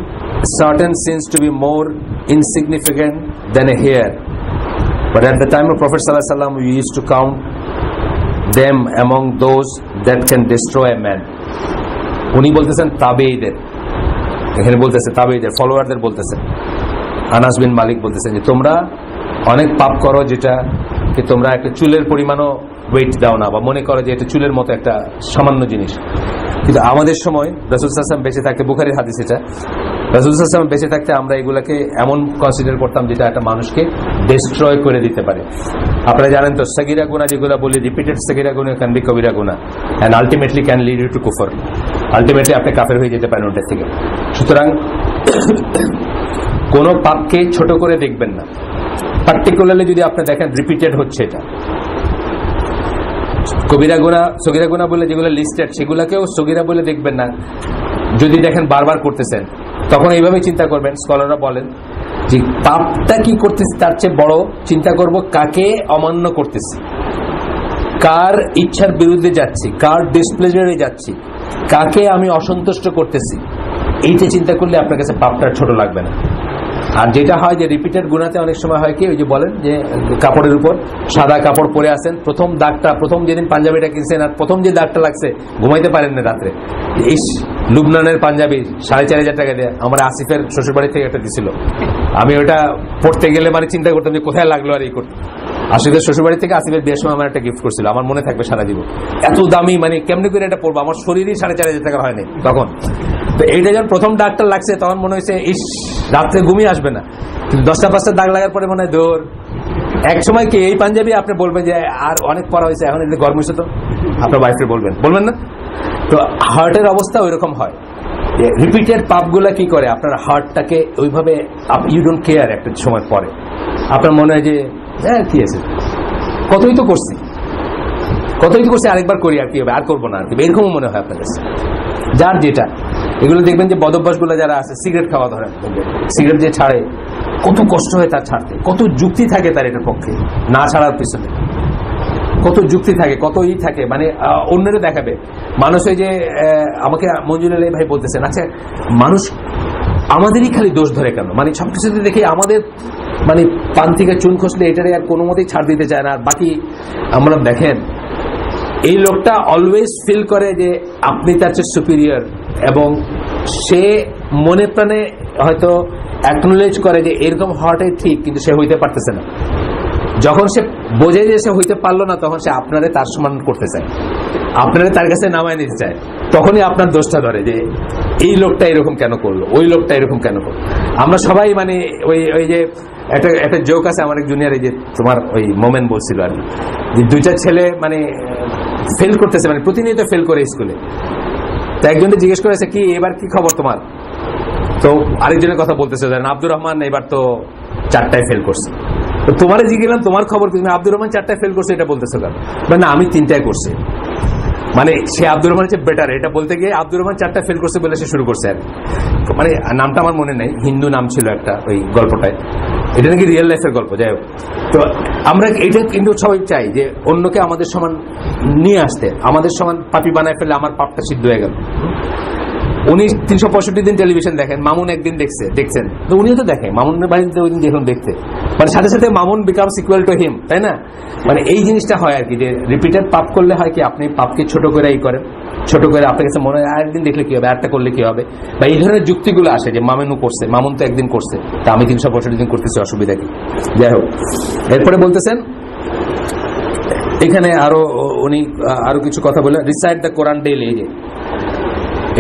certain sins to be more insignificant than a hair, but at the time of Prophet sallallahu alaihi wasallam we used to count them among those that can destroy a man. উনি বলতেছেন তাবেঈদের, এখানে বলতেছে তাবেঈদের ফলোয়ারদের বলতেছেন। আনাস বিন মালিক বলতেছেন যে তোমরা অনেক পাপ করো যেটা কি তোমরা একটা চুলের পরিমাণও ওয়েট দাও না, বা মনে করো যে এটা চুলের মতো একটা সামান্য জিনিস। কিন্তু আমাদের সময় রাসূল সাল্লাল্লাহু আলাইহি ওয়াসাল্লাম বেঁচে থাকতে, বুখারীর হাদিস এটা, রাসূল সাল্লাল্লাহু আলাইহি ওয়াসাল্লাম বেঁচে থাকতে আমরা এগুলাকে এমন কনসিডার করতাম যেটা একটা মানুষকে ডিস্ট্রয় করে দিতে পারে। আপনারা জানেন তো সগীরা গুনাহ যেগুলো বলি, রিপিটেড সগীরা গুনাহ ক্যান বি কবিরা গুনাহ and ultimately can lead you to কুফর, আলটিমেটলি আপনি কাফের হয়ে যেতে পারেন ওটার থেকে। সুতরাং কোন পাপকে ছোট করে দেখবেন না, পার্টিকুলারলি যদি আপনি দেখেন রিপিটেড হচ্ছে এটা। কবিরা গুনাহ সগীরা গুনাহ বলে যেগুলো লিস্টেড সেগুলোকেও সগীরা বলে দেখবেন না। যদি দেখেন বারবার করতেছেন তখন এইভাবে চিন্তা করবেন, স্কলাররা বলেন যে পাপটা কি করতেছি তার চেয়ে বড় চিন্তা করব কাকে অমান্য করতেছি, কার ইচ্ছার বিরুদ্ধে যাচ্ছি, কার ডিসপ্লেজারে যাচ্ছি, কাকে আমি অসন্তুষ্ট করতেছি। এইটা চিন্তা করলে আপনার কাছে পাপটা ছোট লাগবে না। আর যেটা হয় যে রিপিটেড গুনাতে অনেক সময় হয় কি, ওই যে বলেন যে কাপড়ের উপর সাদা কাপড় পরে আসেন, প্রথম দাগটা, প্রথম যেদিন পাঞ্জাবিটা কিনছেন আর প্রথম যে দাগটা লাগছে ঘুমাইতে পারেন না রাত্রে, ইস লুবনানের পাঞ্জাবি 4,500 টাকা দিয়ে আমার আসিফের শ্বশুরবাড়ি থেকে একটা দিছিল, আমি ওটা পড়তে গেলে মানে চিন্তা করতাম যে কোথায় লাগলো আর এই করতে। আসিফের শ্বশুরবাড়ি থেকে আসিফের বিয়ের সময় আমার একটা গিফট করছিল, আমার মনে থাকবে সারা জীবন। এত দামি, মানে কেমনি করে এটা পড়বো, আমার শরীরই 4,500 টাকা হয়নি তখন। তো এইটা যখন প্রথম দাগটা লাগছে তখন মনে হয়েছে ইস রাত্রে ঘুমিয়ে আসবে না, কিন্তু 10টা-5টা দাগ লাগার পরে মনে হয় দৌড়। এক সময় কি এই পাঞ্জাবি আপনি বলবেন যে আর অনেক পড়া হয়েছে, এখন এটা গরম হয়েছে, তো আপনার ওয়াইফকে বলবেন না। তো হার্টের অবস্থা ওই রকম হয়। রিপিটেড পাপগুলা কি করে আপনার হার্টটাকে ওইভাবে, ইউ ডোন্ট কেয়ার, একটা সময় পরে আপনার মনে হয় যে কি আছে, কতই তো করছি আরেকবার করি, আর কি হবে, আর করবো না, আর কি এরকম মনে হয় আপনার কাছে। যার যেটা, এগুলো দেখবেন যে বদভ্যাসগুলো যারা আছে, সিগারেট খাওয়া ধরেন, সিগারেট যে ছাড়ে কত কষ্ট হয় তার ছাড়তে, কত যুক্তি থাকে তার এটার পক্ষে না ছাড়ার পিছনে, কত যুক্তি থাকে, কত থাকে, মানে অন্যরা দেখাবে মানুষ। ওই যে আমাকে মঞ্জুর আলী ভাই বলতেছেন, আচ্ছা মানুষ আমাদেরই খালি দোষ ধরে কেন, মানে সবকিছুতে দেখি আমাদের, মানে পান থেকে চুন খসলে এটারে আর কোনো মতেই ছাড় দিতে চায় না, আর বাকি আমরা দেখেন এই লোকটা অলওয়েজ ফিল করে যে আপনি তার চেয়ে সুপিরিয়র, এবং সে মনে প্রাণে হয়তো অ্যাকনোলেজ করে যে এরকম হওয়াটাই ঠিক, কিন্তু সে হইতে পারতেছে না। যখন সে বোঝে যে সে হইতে পারলো না, তখন সে আপনারে তার সমান করতে চায়, আপনারে তার কাছে নামায় নিতে চায়, তখনই আপনার দোষটা ধরে যে এই লোকটা এরকম কেন করলো, ওই লোকটা এরকম কেন করলো। আমরা সবাই মানে ওই যে একটা জোক আছে আমার এক জুনিয়র, এই যে তোমার ওই মোমেন বলছিল আর কি, 2টা ছেলে মানে ফেল করতেছে, মানে প্রতিনিয়ত ফেল করে স্কুলে। তো একজনকে জিজ্ঞেস করেছে কি এবার কি খবর তোমার, তো আরেকজনের কথা বলতেছে আব্দুর রহমান এবার তো 4টায় ফেল করছে। তো তোমার জিজ্ঞেলাম তোমার খবর, তুমি আব্দুর রহমান 4টায় ফেল করছে এটা বলতেছো কেন, না আমি 3টায় করছি। মানে সে আব্দুর রহমান হচ্ছে বেটার, এটা বলতে গিয়ে আব্দুর রহমান 4টা ফেল করছে বলে সে শুরু করছে আর মানে নামটা আমার মনে নেই, হিন্দু নাম ছিল একটা ওই গল্পটায়, এটা নাকি রিয়েল লাইফের গল্প। যাই হোক, তো আমরা এটা কিন্তু সবাই চাই যে অন্যকে আমাদের সমান নিয়ে আসতে, আমাদের সমান পাপি বানায় ফেলে আমার পাপটা সিদ্ধ হয়ে গেল। উনি 365 দিন টেলিভিশন দেখেন, মামুন একদিন দেখছেন, তো উনিও তো দেখেন, মামুনের বাড়িতে ওই দিন দেখুন দেখতে, মানে সাথে সাথে Mamun becomes equal to him, তাই না? মানে এই জিনিসটা হয় আর কি, যে রিপিটেড পাপ করলে হয় কি আপনি পাপকে ছোট করে করেন, ছোট করে আপনার কাছে মনে হয় আরেকদিন দেখলে কি হবে, আরেকটা করলে কি হবে, বা এই ধরনের যুক্তিগুলো আসে যে মামুনও করছে, মামুন তো একদিন করছে, তা আমি 365 দিন করতেছি, অসুবিধা কি? যাই হোক, এরপরে বলতেছেন এখানে আরো উনি আরো কিছু কথা বলে, রিসাইট দ্য কোরআন ডেইলি, এই যে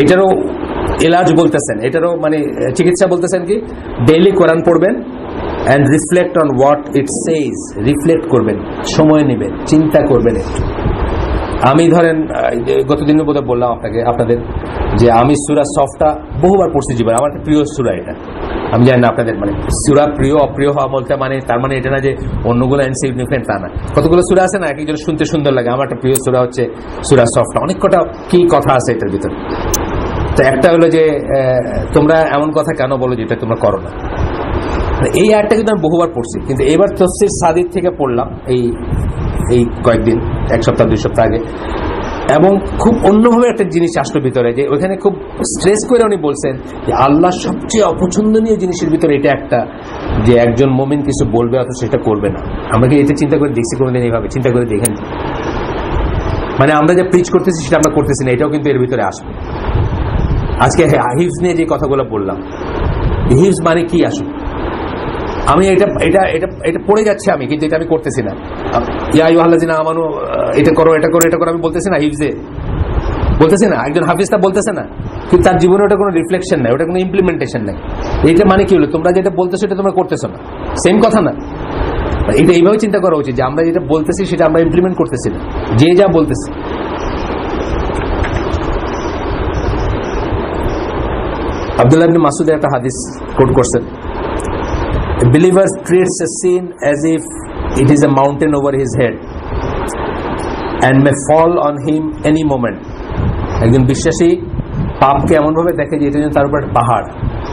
এটারও এলাজ বলতেছেন, এটারও মানে চিকিৎসা বলতেছেন কি ডেইলি কোরআন পড়বেন and reflect on what it says, reflect করবেন, সময় নেবেন, চিন্তা করবেন। আমি ধরেন গতদিনের বোধহয় বললাম আপনাদের যে আমি সূরা সফটা বহুবার পড়ছি জীবনে, আমার একটা প্রিয় সূরা এটা। আমি জানি না আপনাদের মানে সূরা প্রিয় অপ্রিয় হওয়া বলতে মানে তার মানে এটা না যে অন্যগুলো ইনসিগনিফিকেন্ট, তা না। কতগুলো সূরা আছে না এক একজন শুনতে সুন্দর লাগে, আমার একটা প্রিয় সূরা হচ্ছে সূরা সফটা। অনেক কটা কি কথা আছে এটার ভিতরে। তো একটা হলো যে তোমরা এমন কথা কেন বলো যেটা তোমরা করো না, এই আয়াতটা কিন্তু আমি বহুবার পড়ছি, কিন্তু এবার তাফসীর সাদিদ থেকে পড়লাম এই কয়েকদিন, 1 সপ্তাহ 2 সপ্তাহ আগে, এবং খুব অন্যভাবে একটা জিনিস আসলো ভিতরে, যে ওইখানে খুব স্ট্রেস করে উনি বলছেন যে আল্লাহ সবচেয়ে অপছন্দনীয় জিনিসের ভিতরে এটা একটা, যে একজন মুমিন কিছু বলবে অথচ সেটা করবে না। আমরা কি এটা চিন্তা করে দেখছি কোনোদিন? এইভাবে চিন্তা করে দেখেন, মানে আমরা যে প্রিচ করতেছি সেটা আমরা করতেছি না, এটাও কিন্তু এর ভিতরে আসবে। আজকে হিফজ নিয়ে যে কথাগুলো বললাম, হিফজ মানে কি আসলে? আমি এটা পড়ে যাচ্ছে আমি, কিন্তু এটা আমি করতেছি না। ইয়া আইয়ুহাল্লাযিনা আমানু এটা করো এটা করো এটা করো আমি বলতেছি না, হিফজে বলতেছি না, একজন হাফিজ তা বলতেছে না, কিন্তু তার জীবনে ওটা কোনো রিফ্লেকশন নাই, ওটা কোনো ইমপ্লিমেন্টেশন নাই। এটা মানে কি হলো? তোমরা যেটা বলতেছো এটা তোমরা করতেছো না, সেম কথা না? এটা এইভাবে চিন্তা করা উচিত যে আমরা যেটা বলতেছি সেটা আমরা ইমপ্লিমেন্ট করতেছি না, যে যা বলতেছি। আব্দুল্লাহ ইবনে মাসউদের একটা হাদিস কোট করছেন, a believer treats a sin as if it is a mountain over his head and may fall on him any moment. একজন বিশ্বাসী পাপকে এমন ভাবে দেখে যে এটা যেন তার উপর একটা পাহাড়,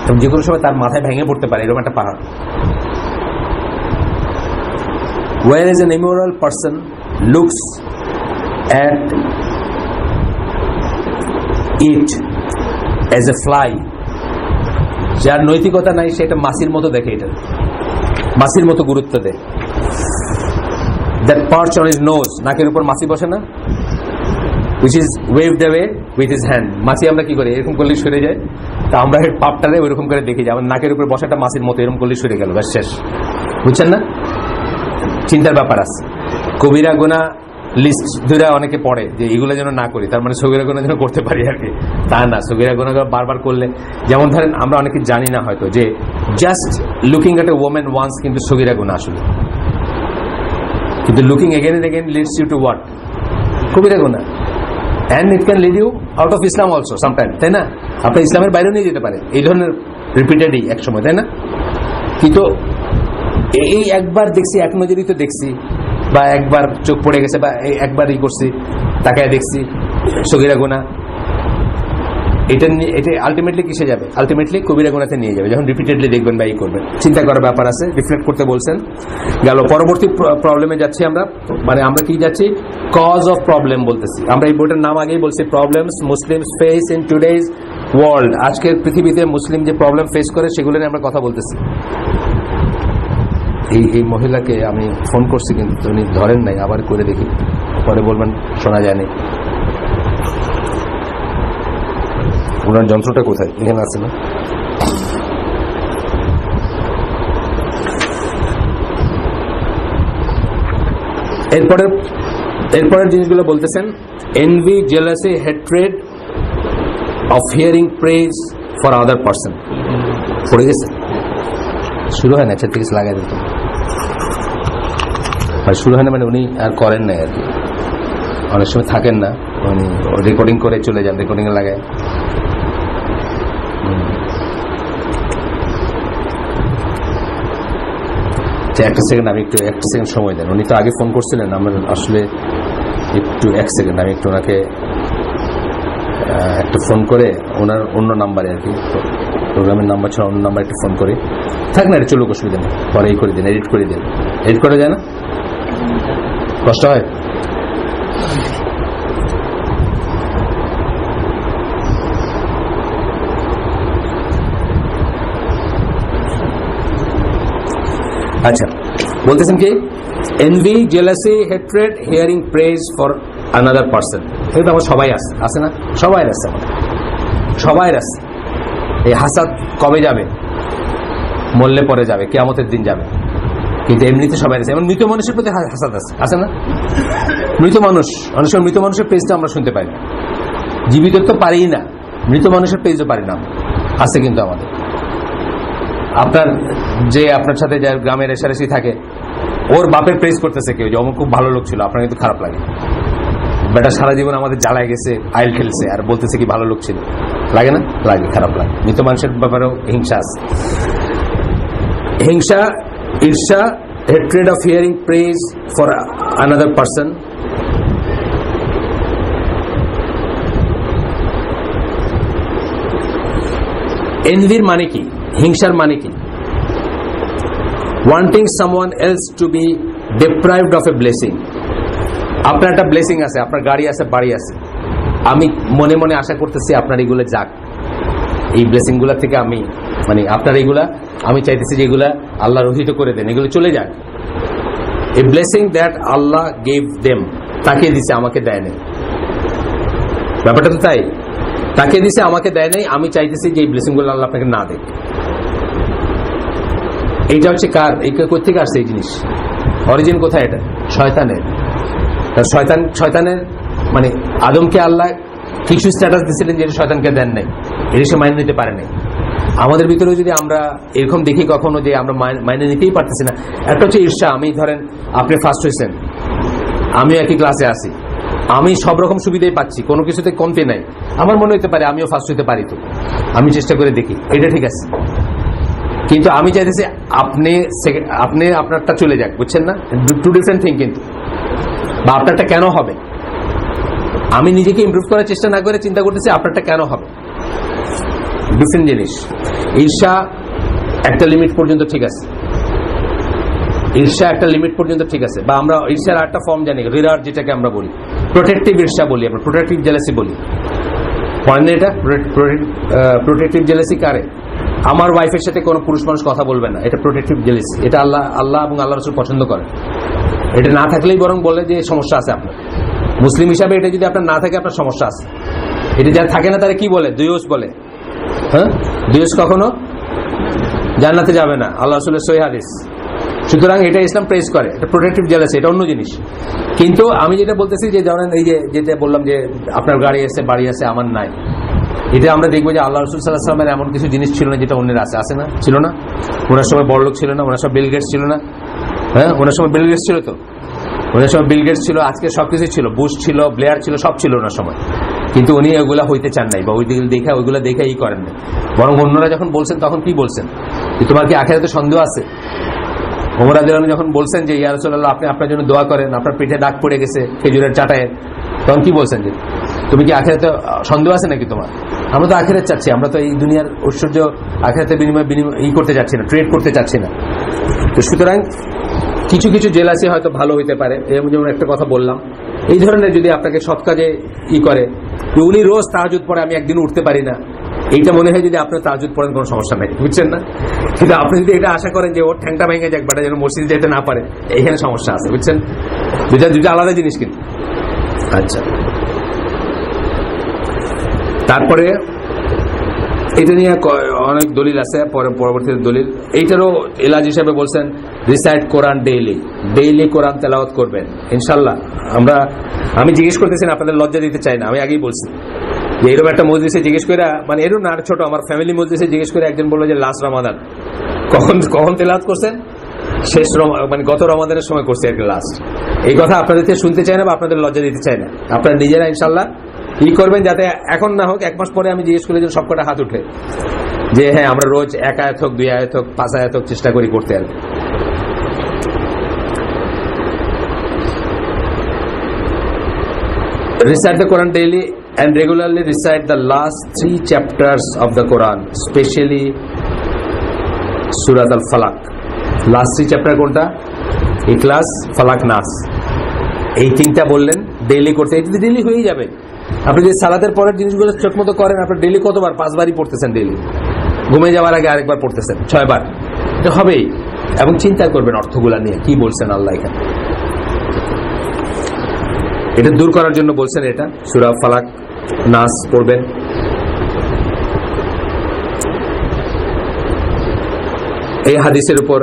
এবং যে কোনো সময় তার মাথায় ভেঙে পড়তে পারে, এরকম একটা পাহাড়। Whereas an immoral person looks at it as a fly, যার নৈতিকতা নাই সেটা মাছির মতো দেখে, এটা মাছির মতো গুরুত্ব দেয়। That perch on his nose, নাকের উপর মাছি বসে না, which is waved away with his hand. মাছি আমরা কি করি, এরকম করলে সরে যায়, তা আমরা পাপটারে ওইরকম করে দেখি যে আমার নাকের উপর বসাটা মাছির মতো, এরকম করলে সরে গেল, ব্যাস শেষ। বুঝছেন না? চিন্তার ব্যাপার আছে। কবিরা গুনাহ লিস্ট ধরে অনেকে পড়ে যে এগুলো যেন না করি, তার মানে সগীরা গুনাহ যেন করতে পারি আর কি, তা না। সগীরা গুনাহ বারবার করলে, যেমন ধরেন আমরা অনেকে জানি না হয়তো যে just looking at a women once কিন্তু সগীরা গুনাহ আসলে, কিন্তু looking again and again leads you to what? কবিরা গুনাহ। And it can lead you out of Islam also sometime, তাই না? আপনার ইসলামের বাইরেও নিয়ে যেতে পারে এই ধরনের রিপিটেডই এক সময়, তাই না? কিন্তু এই একবার দেখছি, এক নজরই তো দেখছি, বা একবার চোখ পড়ে গেছে, বা একবার ই করছি, তাকায় দেখছি সগীরা গুনাহ, এটা আলটিমেটলি কিসে যাবে? আলটিমেটলি কবিরা গুনাহতে নিয়ে যাবে, যখন রিপিটেডলি দেখবেন বা ই করবেন। চিন্তা করার ব্যাপার আছে, রিফ্লেক্ট করতে বলছেন। গেল পরবর্তী প্রবলেমে যাচ্ছি আমরা, মানে আমরা কি যাচ্ছি? কজ অফ প্রবলেম বলতেছি আমরা। এই বইটার নাম আগেই বলছি, problems Muslims face in today's world. আজকের পৃথিবীতে মুসলিম যে প্রবলেম ফেস করে সেগুলো নিয়ে আমরা কথা বলতেছি। এই মহিলাকে আমি ফোন করছি কিন্তু উনি ধরেন নাই, আবার করে দেখি, পরে বলবেন শোনা যায়নি। ওনার যন্ত্রটা কোথায়? এখানে আছে না? এরপরের জিনিসগুলো বলতেছেন, envy, jealousy, hatred of hearing praise for other person. পড়ে গেছে, শুরু হয় না, আচ্ছা থেকে লাগাই দিত, আর শুরু হয় না মানে উনি আর করেন না আর কি, অনেক সময় থাকেন না, উনি রেকর্ডিং করে চলে যান, রেকর্ডিং এ লাগায়। একটা সেকেন্ড, আমি একটু একটা সেকেন্ড সময় দেন। উনি তো আগে ফোন করছিলেন, আমার আসলে একটু এক সেকেন্ড, আমি একটু ওনাকে একটা ফোন করে, ওনার অন্য নাম্বারে আর কি, প্রোগ্রামের নাম্বার ছাড়া অন্য নাম্বার একটু ফোন করে, থাক না, এটা চলুক, অসুবিধা নেই, পরে এই করে দিন, এডিট করে দিন। এডিট করা যায় না? কষ্ট হয়? আচ্ছা, বলতেছেন কি? Envy, jealousy, hatred, hearing praise for another person. এটা আমার সবাই আছে, আছে না? সবাই আছে, সবাই আছে। এই হাসাদ কবে যাবে? মরলে পরে যাবে, কিয়ামতের দিন যাবে, কিন্তু এমনিতে সবাই আছে। এমন মৃত মানুষের প্রতি হাসাদ আছে, আছে না? মৃত মানুষ, অনেক সময় মৃত মানুষের পেজটা আমরা শুনতে পাই না, জীবিত তো পারি না, মৃত মানুষের পেজও পারি না, আছে কিন্তু আমাদের। আপনার যে আপনার সাথে যার গ্রামের রেশারেশি থাকে, ওর বাপের প্রেস করতেছে কেউ যে অমুক খুব ভালো লোক ছিল, আপনার কিন্তু খারাপ লাগে। বেটা সারা জীবন আমাদের জ্বালায় গেছে, আইল খেলছে, আর বলতেছে কি ভালো লোক ছিল, লাগে না? লাগে, খারাপ লাগে। মৃত মানুষের ব্যাপারেও হিংসা আছে, হিংসা, ঈর্ষা, hatred of hearing praise for another person. এনভির মানে কি? হিংসার মানে কি? Wanting someone else to be deprived of a blessing. আপনার একটা ব্লেসিং আছে, আপনার গাড়ি আছে, বাড়ি আছে, আমি মনে মনে আশা করতেছি আপনার এগুলো যাক, এই ব্লেসিং গুলা থেকে আমি, মানে আপনার এগুলা আমি চাইতেছি যে এগুলা আল্লাহ রহিত করে দেন, এগুলো চলে যাক। এ blessing that Allah gave them, তাকে দিছে, আমাকে দেয় নাই। ব্যাপারটা তো তাই, তাকে দিছে, আমাকে দেয় নাই। আমি চাইতেছি যে এই ব্লেসিং গুলো আল্লাহ আপনাকে না দেয়। এইটা হচ্ছে কার? এই কোথেকে আসছে এই জিনিস? অরিজিন কোথায়? এটা শয়তানের। শয়তানের মানে আদমকে আল্লাহ কিছু স্ট্যাটাস দিয়েছিলেন যেটা শয়তানকে দেন নাই, এটা সে মাইনে নিতে পারে নাই। আমাদের ভিতরে যদি আমরা এরকম দেখি কখনো যে আমরা মাইনে নিতেই পারতেছি না, একটা হচ্ছে ঈর্ষা। আমি ধরেন আপনি ফার্স্ট হয়েছেন, আমিও একই ক্লাসে আছি, আমি সব রকম সুবিধাই পাচ্ছি, কোনো কিছুতে কমতে নাই, আমার মনে হতে পারে আমিও ফার্স্ট হইতে পারি, তো আমি চেষ্টা করে দেখি, এটা ঠিক আছে। কিন্তু আমি চাইতেছি আপনি আপনারটা চলে যাক, বুঝছেন না? Two different thing. কিন্তু বা আপনারটা কেন হবে? আমি নিজেকে ইমপ্রুভ করার চেষ্টা না করে চিন্তা করতেছি আপনারটা কেন হবে, ডিফারেন্ট জিনিস। ঈর্ষা একটা লিমিট পর্যন্ত ঠিক আছে, ঈর্ষা একটা লিমিট পর্যন্ত ঠিক আছে, বা আমরা ঈর্ষার একটা ফর্ম জানি, রিরার যেটাকে আমরা বলি, প্রোটেক্টিভ ঈর্ষা বলি, আমরা প্রোটেক্টিভ জেলাসি বলি। পয়েন্ট এটা প্রোটেক্টিভ জেলাসি কারে? আমার ওয়াইফের সাথে কোনো পুরুষ মানুষ কথা বলবে না, এটা প্রোটেক্টিভ জেলাসি। এটা আল্লাহ এবং আল্লাহ রাসূল পছন্দ করেন। এটা না থাকলেই বরং বলে যে সমস্যা আছে আপনার। মুসলিম হিসাবে এটা যদি আপনার না থাকে, আপনার সমস্যা আছে। এটা যারা থাকে না তারা কি বলে? দুয়ুস বলে। হ্যাঁ, দুয়ুস কখনো জান্নাতে যাবে না, আল্লাহ রাসূলের সহিহ হাদিস। সুতরাং এটা ইসলাম প্রেস করে, এটা প্রোটেক্টিভ জেলাসি, এটা অন্য জিনিস। কিন্তু আমি যেটা বলতেছি যে ধরেন এই যে যেটা বললাম যে আপনার গাড়ি আছে, বাড়ি আছে, আমার নাই, এটা আমরা দেখবো যে আল্লাহ রাসূল সাল্লাল্লাহু আলাইহি ওয়াসাল্লামের এমন কিছু জিনিস ছিল না যেটা অন্যের আছে না? ছিল না? ওনার সময় বড়লোক ছিল না? ওনার সময় বিল গেটস ছিল না? হ্যাঁ, ওনার সময় বিল গেটস ছিল, তো ওনার সময় বিল গেটস ছিল, আজকে সবকিছু ছিল, বুশ ছিল, ব্লেয়ার ছিল, সব ছিল ওনার সময়। কিন্তু উনি ওইগুলা হইতে চান নাই, বা ওইগুলা দেখে করেন নাই। বরং অন্যরা যখন বলছেন তখন কি বলছেন? যে তোমার কি আখিরাতে সন্দেহ আছে? ওমর রাদিয়াল্লাহু আনহু যখন বলছেন যে ইয়া রাসূলুল্লাহ, আপনি আপনার জন্য দোয়া করেন, আপনার পিঠে দাগ পড়ে গেছে খেজুরের চাটায়, তখন কি বলছেন? যে তুমি কি আখিরাতে সন্দেহ আছে নাকি তোমার? আমরা তো আখিরাত চাচ্ছি, আমরা তো এই দুনিয়ার ঐশ্বর্য আখিরাতের বিনিময় করতে চাচ্ছি না, ট্রেড করতে চাচ্ছি না। তো সুতরাং কিছু কিছু জেলাসি হয়তো ভালো হইতে পারে। যেমন একটা কথা বললাম, এই ধরনের যদি আপনাকে সৎ কাজে করে, উনি রোজ তাহাজ্জুদ পড়ে, আমি একদিন উঠতে পারি না, এইটা মনে হয় যদি আপনার তাহাজ্জুদ পড়েন কোনো সমস্যা নাই, বুঝছেন না? কিন্তু আপনি যদি এটা আশা করেন যে ওর ঠ্যাংটা ভেঙে যাক, বাটা যেন মসজিদে যেতে না পারে, এখানে সমস্যা আছে, বুঝছেন? দুটা আলাদা জিনিস কিন্তু। আচ্ছা, তারপরে এটা নিয়ে অনেক দলিল আছে, পরবর্তীতে দলিল এইটারও এলাজ হিসাবে বলছেন রিসাইট কোরআন ডেইলি কোরআন তেলাওয়াত করবেন ইনশাল্লাহ। আমি জিজ্ঞেস করতেছি না, আপনাদের লজ্জা দিতে চাই না, আমি আগেই বলছি যে এরকম একটা মজলিসে জিজ্ঞেস করে, মানে এরকম না, ছোট আমার ফ্যামিলি মজলিসে জিজ্ঞেস করে একজন বললো যে লাস্ট রমাদান কখন তেলাওয়াত করছেন? শেষ মানে গত রমাদানের সময় করছে আর কি লাস্ট। এই কথা আপনাদের থেকে শুনতে চাই না, বা আপনাদের লজ্জা দিতে চাই না। আপনারা নিজেরা ইনশাল্লাহ করবেন, যাতে এখন না হোক, 1 মাস পরে আমি জিজ্ঞেস করি যে সবকটা হাত উঠে যে হ্যাঁ আমরা রোজ 1 আয়াত হোক, 2 আয়াত হোক, 5 আয়াত হোক চেষ্টা করি করতে। আর recite the Quran daily and regularly recite the last 3 chapters of the Quran, especially Surah Al-Falaq. Last 3 chapter কোনটা? ইখলাস, ফালাক, নাস। এই 3টা বললেন ডেইলি করতে। এটা ডেইলি হয়েই যাবে। আপনি যে সালাতের পরের জিনিসগুলো চোখ মতো করেন, আপনি ডেইলি কতবার? 5 বারই পড়তেছেন ডেইলি। ঘুমে যাওয়ার আগে আরেকবার পড়তেছেন, 6 বার। এটা হবেই। এবং চিন্তা করবেন অর্থগুলা নিয়ে, কি বলছেন আল্লাহ এখানে। এটা দূর করার জন্য বলছেন এটা সূরা ফালাক, নাস পড়বেন। এই হাদিসের উপর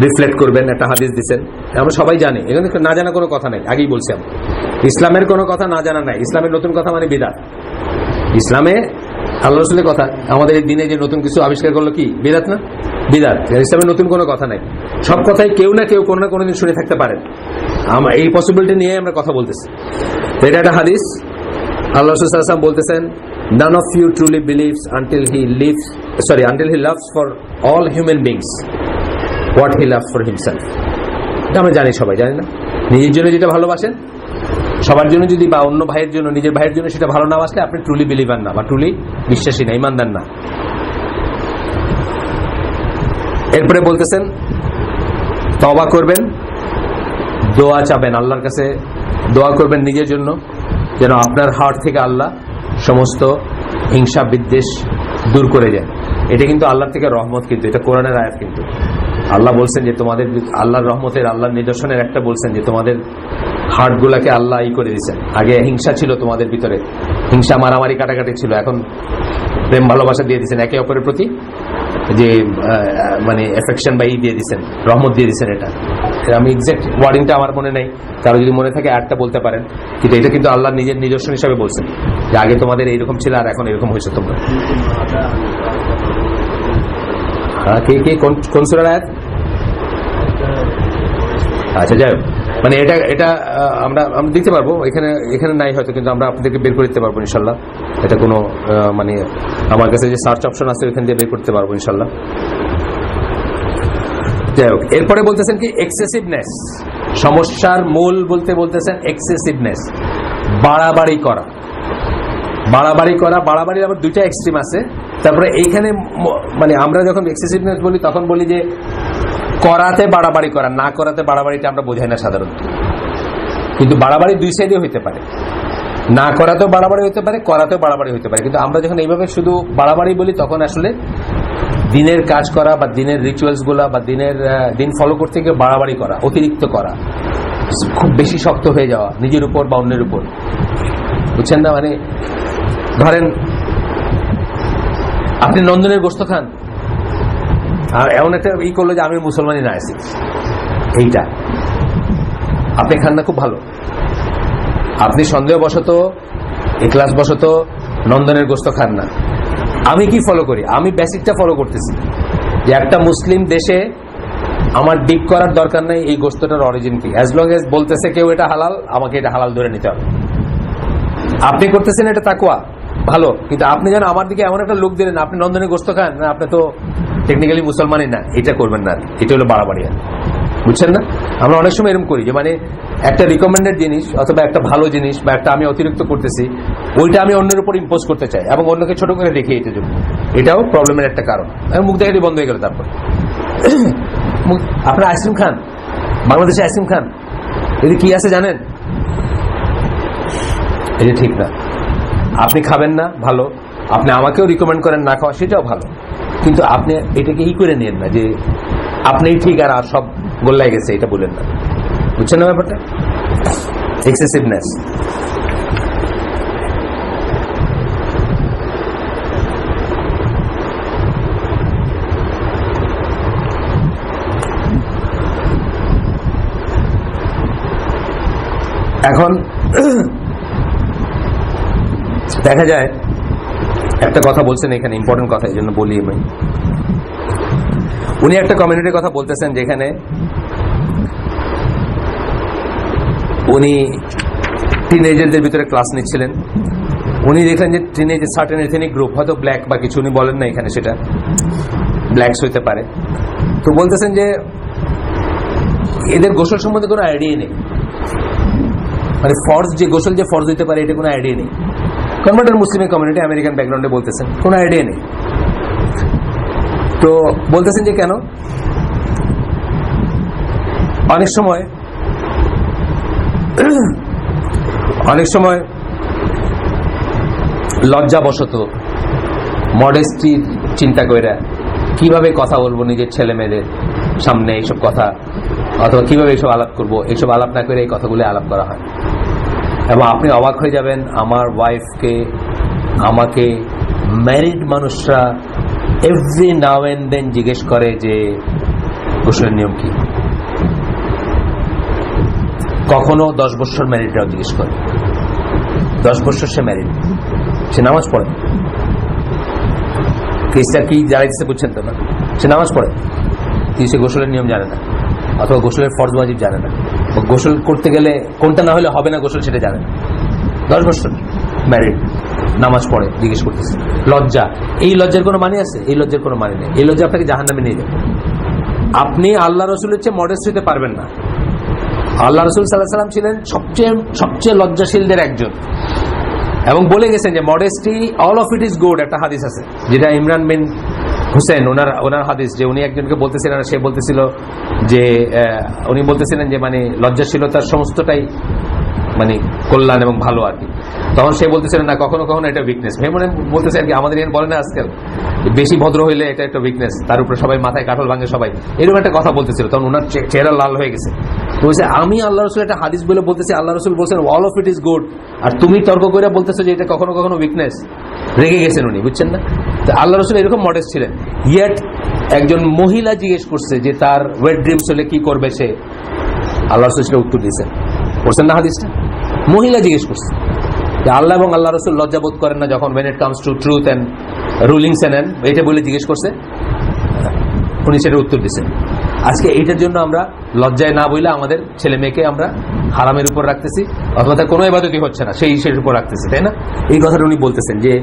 রিফ্লেক্ট করবেন। একটা হাদিস দিচ্ছেন, আমরা সবাই জানি, এখানে না জানা কোনো কথা নাই, আগেই বলছি আমি। ইসলামের কোনো কথা না জানা নাই। ইসলামের নতুন কথা মানে বিদআত। ইসলামে আল্লাহ রাসূলের কথা, আমাদের এই দিনে যে নতুন কিছু আবিষ্কার করলো, কি বিদআত না? বিদআত। ইসলামের নতুন কোনো কথা নাই। সব কথাই কেউ না কেউ কোনো না কোনোদিন শুনে থাকতে পারেন। এই পসিবিলিটি নিয়ে আমরা কথা বলতেছি। এটা একটা হাদিস। আল্লাহ রাসূল সাল্লাল্লাহু আলাইহি ওয়াসাল্লাম বলতেছেন, none of you truly believes until he loves for all human beings what he loves for himself. এটা আমরা জানি, সবাই জানি না? নিজের জন্য যেটা ভালোবাসেন সবার জন্য যদি, বা অন্য ভাইয়ের জন্য, নিজের ভাইয়ের জন্য সেটা ভালো না বাসলে আপনি ট্রুলি বিলিভার না, বা ট্রুলি বিশ্বাসী না, ইমানদার না। এরপরে বলতেছেন তওবা করবেন, দোয়া চাবেন, আল্লাহর কাছে দোয়া করবেন নিজের জন্য, যেন আপনার হার্ট থেকে আল্লাহ সমস্ত হিংসা বিদ্বেষ দূর করে দেন। এটা কিন্তু আল্লাহর থেকে রহমত, কিন্তু এটা কোরআনের আয়াত। কিন্তু আল্লাহ বলছেন যে তোমাদের, আল্লাহর রহমতের, আল্লাহর নিদর্শনের একটা বলছেন যে তোমাদের হার্ট গুলাকে আল্লাহ করে দিচ্ছেন। আগে হিংসা ছিল তোমাদের ভিতরে, হিংসা, মারামারি, কাটাকাটি ছিল, এখন প্রেম ভালোবাসা দিয়ে দিচ্ছেন একে অপরের প্রতি, যে মানে এফেকশন বা দিয়ে দিচ্ছেন, রহমত দিয়ে দিচ্ছেন। এটা আমি এক্সাক্ট ওয়ার্ডিংটা আমার মনে নেই, কারো যদি মনে থাকে আয়াতটা বলতে পারেন। কিন্তু এটা কিন্তু আল্লাহ নিজের নিদর্শন হিসাবে বলছেন যে আগে তোমাদের এইরকম ছিল আর এখন এরকম হয়েছে তোমরা। হ্যাঁ, কে কোন সূরার আয়াত? আচ্ছা, যাই হোক, মানে এটা আমরা দিতে পারবো, এখানে নাই হয়তো, কিন্তু আমরা আপনাদেরকে বের করে দিতে পারবো ইনশাল্লাহ। এটা কোনো মানে আমার কাছে যে সার্চ অপশন আছে ওইখান দিয়ে বের করতে পারবো ইনশাল্লাহ। যাই হোক, এরপরে বলতেছেন কি এক্সেসিভনেস, সমস্যার মূল বলতেছেন এক্সেসিভনেস, বাড়াবাড়ি করা। বাড়াবাড়ির আবার দুইটা এক্সট্রিম আছে। তারপরে এইখানে মানে আমরা যখন এক্সেসিভনেস বলি তখন বলি যে করাতে বাড়াবাড়ি করা, না করাতে বাড়াবাড়িটা আমরা বোঝাই না সাধারণত, কিন্তু বাড়াবাড়ি দুই সাইডে হইতে পারে, না করাতেও বাড়াবাড়ি হইতে পারে, করাতেও বাড়াবাড়ি হইতে পারে। কিন্তু আমরা যখন এইভাবে শুধু বাড়াবাড়ি বলি তখন আসলে দিনের কাজ করা বা দিনের রিচুয়ালস গুলা বা দিন ফলো করতে গিয়ে বাড়াবাড়ি করা, অতিরিক্ত করা, খুব বেশি শক্ত হয়ে যাওয়া নিজের উপর বা অন্যের উপর, বুঝছেন না? মানে ধরেন আপনি নন্দনের গোস্ত খান আর এমন একটা করলো যে আমি মুসলমানই না আছি, এইটা আপনি খান না, খুব ভালো। আপনি সন্দেহবশত ইখলাসবশত নন্দনের গোস্ত খান না। আমি কি ফলো করি? আমি বেসিকটা ফলো করতেছি যে একটা মুসলিম দেশে আমার ডিপ করার দরকার নাই এই গোস্তটার অরিজিন কি, অ্যাজ লং এজ বলতেছে কেউ এটা হালাল, আমাকে এটা হালাল ধরে নিতে হবে। আপনি করতেছেন এটা তাকওয়া, ভালো, কিন্তু আপনি যেন আমার দিকে এমন একটা লোক দিলেন আপনি নন্দনের গোস্ত খান না, আপনি তো টেকনিক্যালি মুসলমানই না, এটা করবেন না, এটা হলো বাড়াবাড়ি, বুঝছেন না? আমরা অনেক সময় এরকম করি যে মানে একটা রিকমেন্ডেড জিনিস অথবা একটা ভালো জিনিস বা একটা আমি অতিরিক্ত করতেছি, ওইটা আমি অন্যের উপর ইম্পোজ করতে চাই এবং অন্যকে ছোট করে দেখি, এটার জন্য এটাও প্রবলেমের একটা কারণ। মুখ দেখাটি বন্ধ হয়ে গেল। তারপর আপনারা আইসক্রিম খান, বাংলাদেশে আইসক্রিম খান, এটি কি আছে জানেন? এটা ঠিক না। আপনি খাবেন না, ভালো, আপনি আমাকেও রিকমেন্ড করেন না খাওয়া, সেটাও ভালো, কিন্তু আপনি এটাকে করে নিয়েন না যে আপনিই ঠিক আর সব গোল্লাই গেছে, এটা বলেন না, বুঝছেন না ব্যাপারটা? এক্সেসিভনেস। এখন দেখা যায় একটা কথা বলছেন এখানে, ইম্পর্টেন্ট কথা, এই জন্য বলি আমি। উনি একটা কমিউনিটির কথা বলতেছেন যেখানে উনি টিনেজারদের ভিতরে ক্লাস নিচ্ছিলেন। উনি দেখলেন যে টিনেজার সার্টেন এথনিক গ্রুপ, হয়তো ব্ল্যাক বা কিছু, উনি বলেন না এখানে, সেটা ব্ল্যাকস হইতে পারে, তো বলতেছেন যে এদের গোসল সম্বন্ধে কোনো আইডিয়া নেই, মানে ফরজ যে গোসল যে ফরজ হইতে পারে এটা কোনো আইডিয়া নেই। কনভার্টেড মুসলিম কমিউনিটি, আমেরিকান ব্যাকগ্রাউন্ডে বলতেছেন কোনো আইডিয়া নেই। তো বলতেছেন যে কেন? অনেক সময় লজ্জাবশত মডেস্টি চিন্তা করে কিভাবে কথা বলবো নিজের ছেলে মেয়েদের সামনে এইসব কথা, অথবা কিভাবে এইসব আলাপ করবো, এইসব আলাপ না করে এই কথাগুলো আলাপ করা হয়। এবং আপনি অবাক হয়ে যাবেন, আমার ওয়াইফকে, আমাকে ম্যারিড মানুষরা এভরি নাও এন্ড দেন জিজ্ঞেস করে যে গোসলের নিয়ম কি। কখনো 10 বছর ম্যারিডরাও জিজ্ঞেস করে, 10 বছর সে ম্যারিড, সে নামাজ পড়ে, কেসটা কি জানাইছে বুঝছেন তো না? সে নামাজ পড়ে, কিন্তু সে গোসলের নিয়ম জানে না, অথবা গোসলের ফরজ ওয়াজিব জানে না, গোসল করতে গেলে কোনটা না হলে হবে না গোসল সেটা জানে না। 10 বছর ম্যারিড, নামাজ পড়ে, জিজ্ঞেস করতেছে। লজ্জা, এই লজ্জার কোনো মানে আছে? এই লজ্জার কোনো মানে নেই। এই লজ্জা আপনাকে জাহান্নামে নিয়ে যাবে। আপনি আল্লাহ রসুলের চেয়ে মডেস্ট হতে পারবেন না। আল্লাহ রসুল সাল্লাল্লাহু আলাইহি ওয়াসাল্লাম ছিলেন সবচেয়ে লজ্জাশীলদের একজন, এবং বলে গেছেন যে modesty all of it is good. একটা হাদিস আছে যেটা ইমরান বিন হুসেন ওনার হাদিস, যে উনি একজনকে বলতেছিলেন, সে বলতেছিল যে উনি বলতেছিলেন যে মানে লজ্জাশীলতার সমস্তটাই মানে কল্যাণ এবং ভালো আর কি। তখন সে বলতেছিলেন না, কখনো কখনো এটা উইকনেস। মানে বলতেছে আর কি, আমাদের এখানে বলে না আজকাল বেশি ভদ্র হইলে এটা একটা উইকনেস, তার উপরে সবাই মাথায় কাঠল ভাঙে সবাই, এরকম একটা কথা বলতেছিল। তখন ওনার চেহারা লাল হয়ে গেছে। বলছে আমি আল্লাহ রসুল একটা হাদিস বলে বলতেছি, আল্লাহ রসুল বলছেন all of it is good, আর তুমি তর্ক করে বলতেছো যে এটা কখনো কখনো উইকনেস। রেগে গেছেন উনি, বুঝছেন না? তো আল্লাহ রসুল এরকম মডেস্ট ছিলেন। ইয়েট একজন মহিলা জিজ্ঞেস করছে যে তার ওয়েট ড্রিমস হলে কি করবে সে, আল্লাহ রসুল সেটা উত্তর দিয়েছেন। পড়ছেন না হাদিসটা? মহিলা জিজ্ঞেস করছে যে আল্লাহ এবং আল্লাহ রসুল লজ্জাবোধ করেন না যখন when it comes to truth and rulings and এটা বলে জিজ্ঞেস করছে, উনি সেটা উত্তর দিয়েছেন। আজকে এইটার জন্য আমরা লজ্জায় না বইলে আমাদের ছেলে মেয়েকে আমরা হারামের উপর রাখতেছি, অথবা তার কোনো ইবাদতই হচ্ছে না সেই উপর রাখতেছি, তাই না? এই কথাটা উনি বলতেছেন যে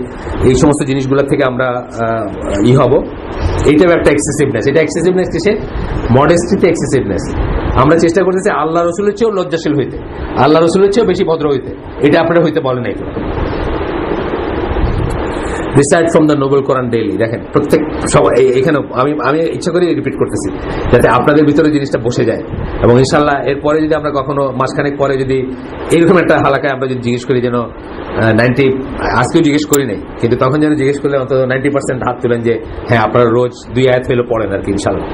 এই সমস্ত জিনিসগুলো থেকে আমরা হব। এইটা একটা এক্সেসিভনেস। এটা এক্সেসিভনেস কিসে? মডেস্টিতে এক্সেসিভনেস। আমরা চেষ্টা করতেছি আল্লাহ রসুলের চেয়েও লজ্জাশীল হইতে, আল্লাহ রসুলের চেয়েও বেশি ভদ্র হইতে। এটা আপনারা হইতে বলেন নাই। Recite from the Nobel Quran daily. দেখেন প্রত্যেক সবাই এখানে আমি ইচ্ছা করে রিপিট করতেছি যাতে আপনাদের ভিতরে জিনিসটা বসে যায়, এবং ইনশাল্লাহ এরপরে যদি আমরা কখনো মাসখানেক পরে যদি এইরকম একটা হালাকায় আমরা যদি জিজ্ঞেস করি, যেন 90, আজকেও জিজ্ঞেস করি নাই কিন্তু তখন যেন জিজ্ঞেস করলে অন্তত 90% হাত তুলেন যে হ্যাঁ আপনারা রোজ 2 আয়াত হইলে পড়েন আর কি ইনশাল্লাহ।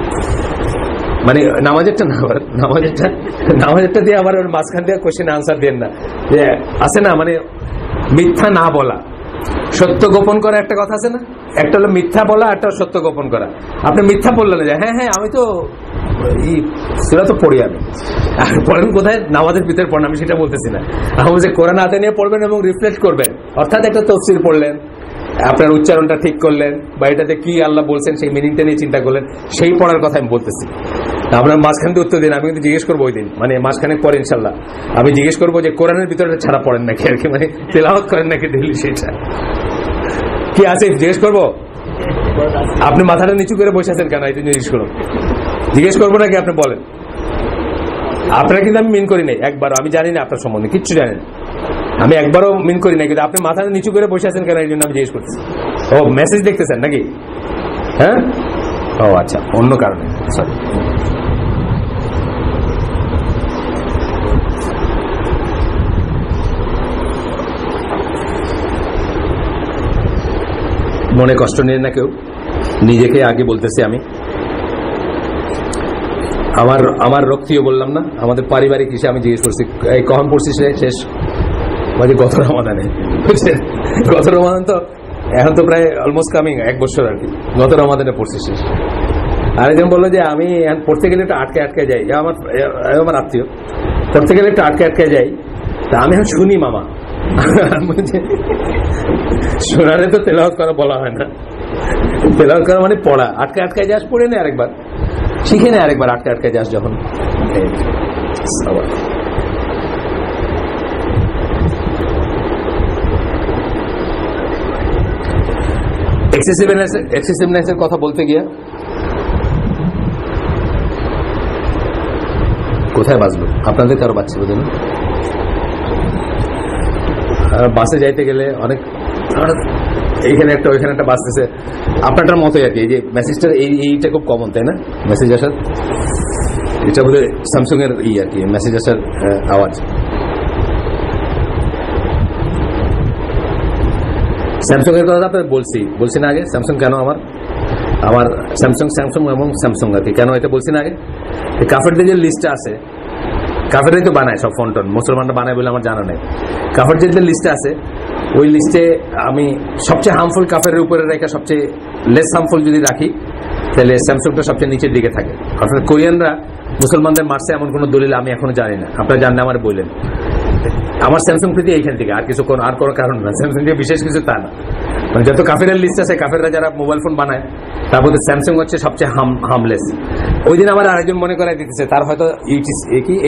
মানে নামাজেরটা না, নামাজেরটা দিয়ে আবার মাঝখান দিয়ে কোশ্চেন আনসার দেন না, যে আছে না মানে মিথ্যা না বলা, সত্য গোপন করা একটা কথা আছে না, একটা হলো মিথ্যা বলা, একটা সত্য গোপন করা। আপনি মিথ্যা বললেন যে হ্যাঁ হ্যাঁ আমি তো সেটা তো পড়ি, আমি পড়েন কোথায়? নামাজের ভিতরে পড়েন, আমি সেটা বলতেছি না। আমি যে কোরআন হাতে নিয়ে পড়বেন এবং রিফ্লেক্ট করবেন, অর্থাৎ একটা তফসির পড়লেন, আপনার উচ্চারণটা ঠিক করলেন, বা এটাতে কি আল্লাহ বলছেন সেই মিনিংটা নিয়ে চিন্তা করলেন, সেই পড়ার কথা আমি বলতেছি। আপনার মাঝখান দিয়ে উত্তর দিন, আমি কিন্তু জিজ্ঞেস করবো ওই দিন, মানে মাঝখানে পরে ইনশাল্লাহ আমি জিজ্ঞেস করবো যে কোরআনের ভিতরে ছাড়া পড়েন নাকি আর কি, মানে তেলাওয়াত করেন নাকি ডেইলি, সেটা কি আছে জিজ্ঞেস করবো। আপনি মাথাটা নিচু করে বসে আছেন কেন? এই জিজ্ঞেস করুন, জিজ্ঞেস করবো নাকি আপনি বলেন। আপনারা কিন্তু আমি মিন করি নাই একবারও, আমি জানি না আপনার সম্বন্ধে কিচ্ছু জানেন, আমি একবারও মিন করি নাই, কিন্তু আপনি মাথাটা নিচু করে বসে আছেন কেন এই জন্য আমি জিজ্ঞেস করতেছি। ও মেসেজ দেখতেছেন নাকি? হ্যাঁ, ও আচ্ছা, অন্য কারণে, সরি। মনে কষ্ট নিয়ে না কেউ, নিজেকে আগে বলতেছি আমি। আমার রক্তিও বললাম না, আমাদের পারিবারিক হিসেবে আমি জিজ্ঞেস করছি এই কখন পড়ছিস শেষ, মানে গত রমাদানে, বুঝছেন? গত রমাদান তো এখন তো প্রায় অলমোস্ট কামিং 1 বছর আর কি, গত রমাদানে পড়ছিস শেষ। আরেকজন বললো যে আমি পড়তে গেলে একটু আটকে যাই, আমার আত্মীয়, পড়তে গেলে একটু আটকে যাই, তা আমি এখন শুনি মামা। শোনারে তো তেলাওয়াত করা বলা হয় না, তেলাওয়াত করা মানে পড়া। আটকে যাস, পড়ে নে আরেকবার, শিখে নে আরেকবার, আটকে যাস যখন। এক্সেসিভনেসের কথা বলতে গিয়া কোথায় বাজলো? আপনাদের কারো বাচ্চা বোধ না? বাসে যাইতে গেলে অনেক এইখানে একটা ওইখানে একটা বাজতেছে, আপনারটার মতোই আর কি। এই যে মেসেজটা এইটা খুব কমন, তাই না? মেসেজ আসার এটা বোধহয় স্যামসাং এর আর কি, মেসেজ আসার আওয়াজ। স্যামসাং এর কথা আপনার বলছি না আগে? স্যামসাং কেন আমার স্যামসাং এবং স্যামসাং আর কি, কেন এটা বলছি না আগে? কাফেরদের যে লিস্টটা আছে, কাফেররাই তো বানায় সব ফোন টোন, মুসলমানরা বানায় বলে আমার জানা নেই। কাফের যে লিস্টে আছে, ওই লিস্টে আমি সবচেয়ে হার্মফুল কাফের উপরে রেখে সবচেয়ে লেস হার্মফুল যদি রাখি, তাহলে স্যামসাংটা সবচেয়ে নিচের দিকে থাকে। অর্থাৎ কোরিয়ানরা মুসলমানদের মারছে এমন কোন দলিল আমি এখনো জানি না, আপনারা জানলে আমার বললেন। আমার স্যামসাং প্রীতি এইখান থেকে, আর কিছু আর কোনো কারণ না, স্যামসাং যে বিশেষ কিছু তা না। মানে যত কাফেরের লিস্ট আছে, কাফেররা যারা মোবাইল ফোন বানায় তার মধ্যে স্যামসাং হচ্ছে সবচেয়ে হার্মলেস। ওই দিন আমার আরেকজন মনে করাই দিতেছে, তার হয়তো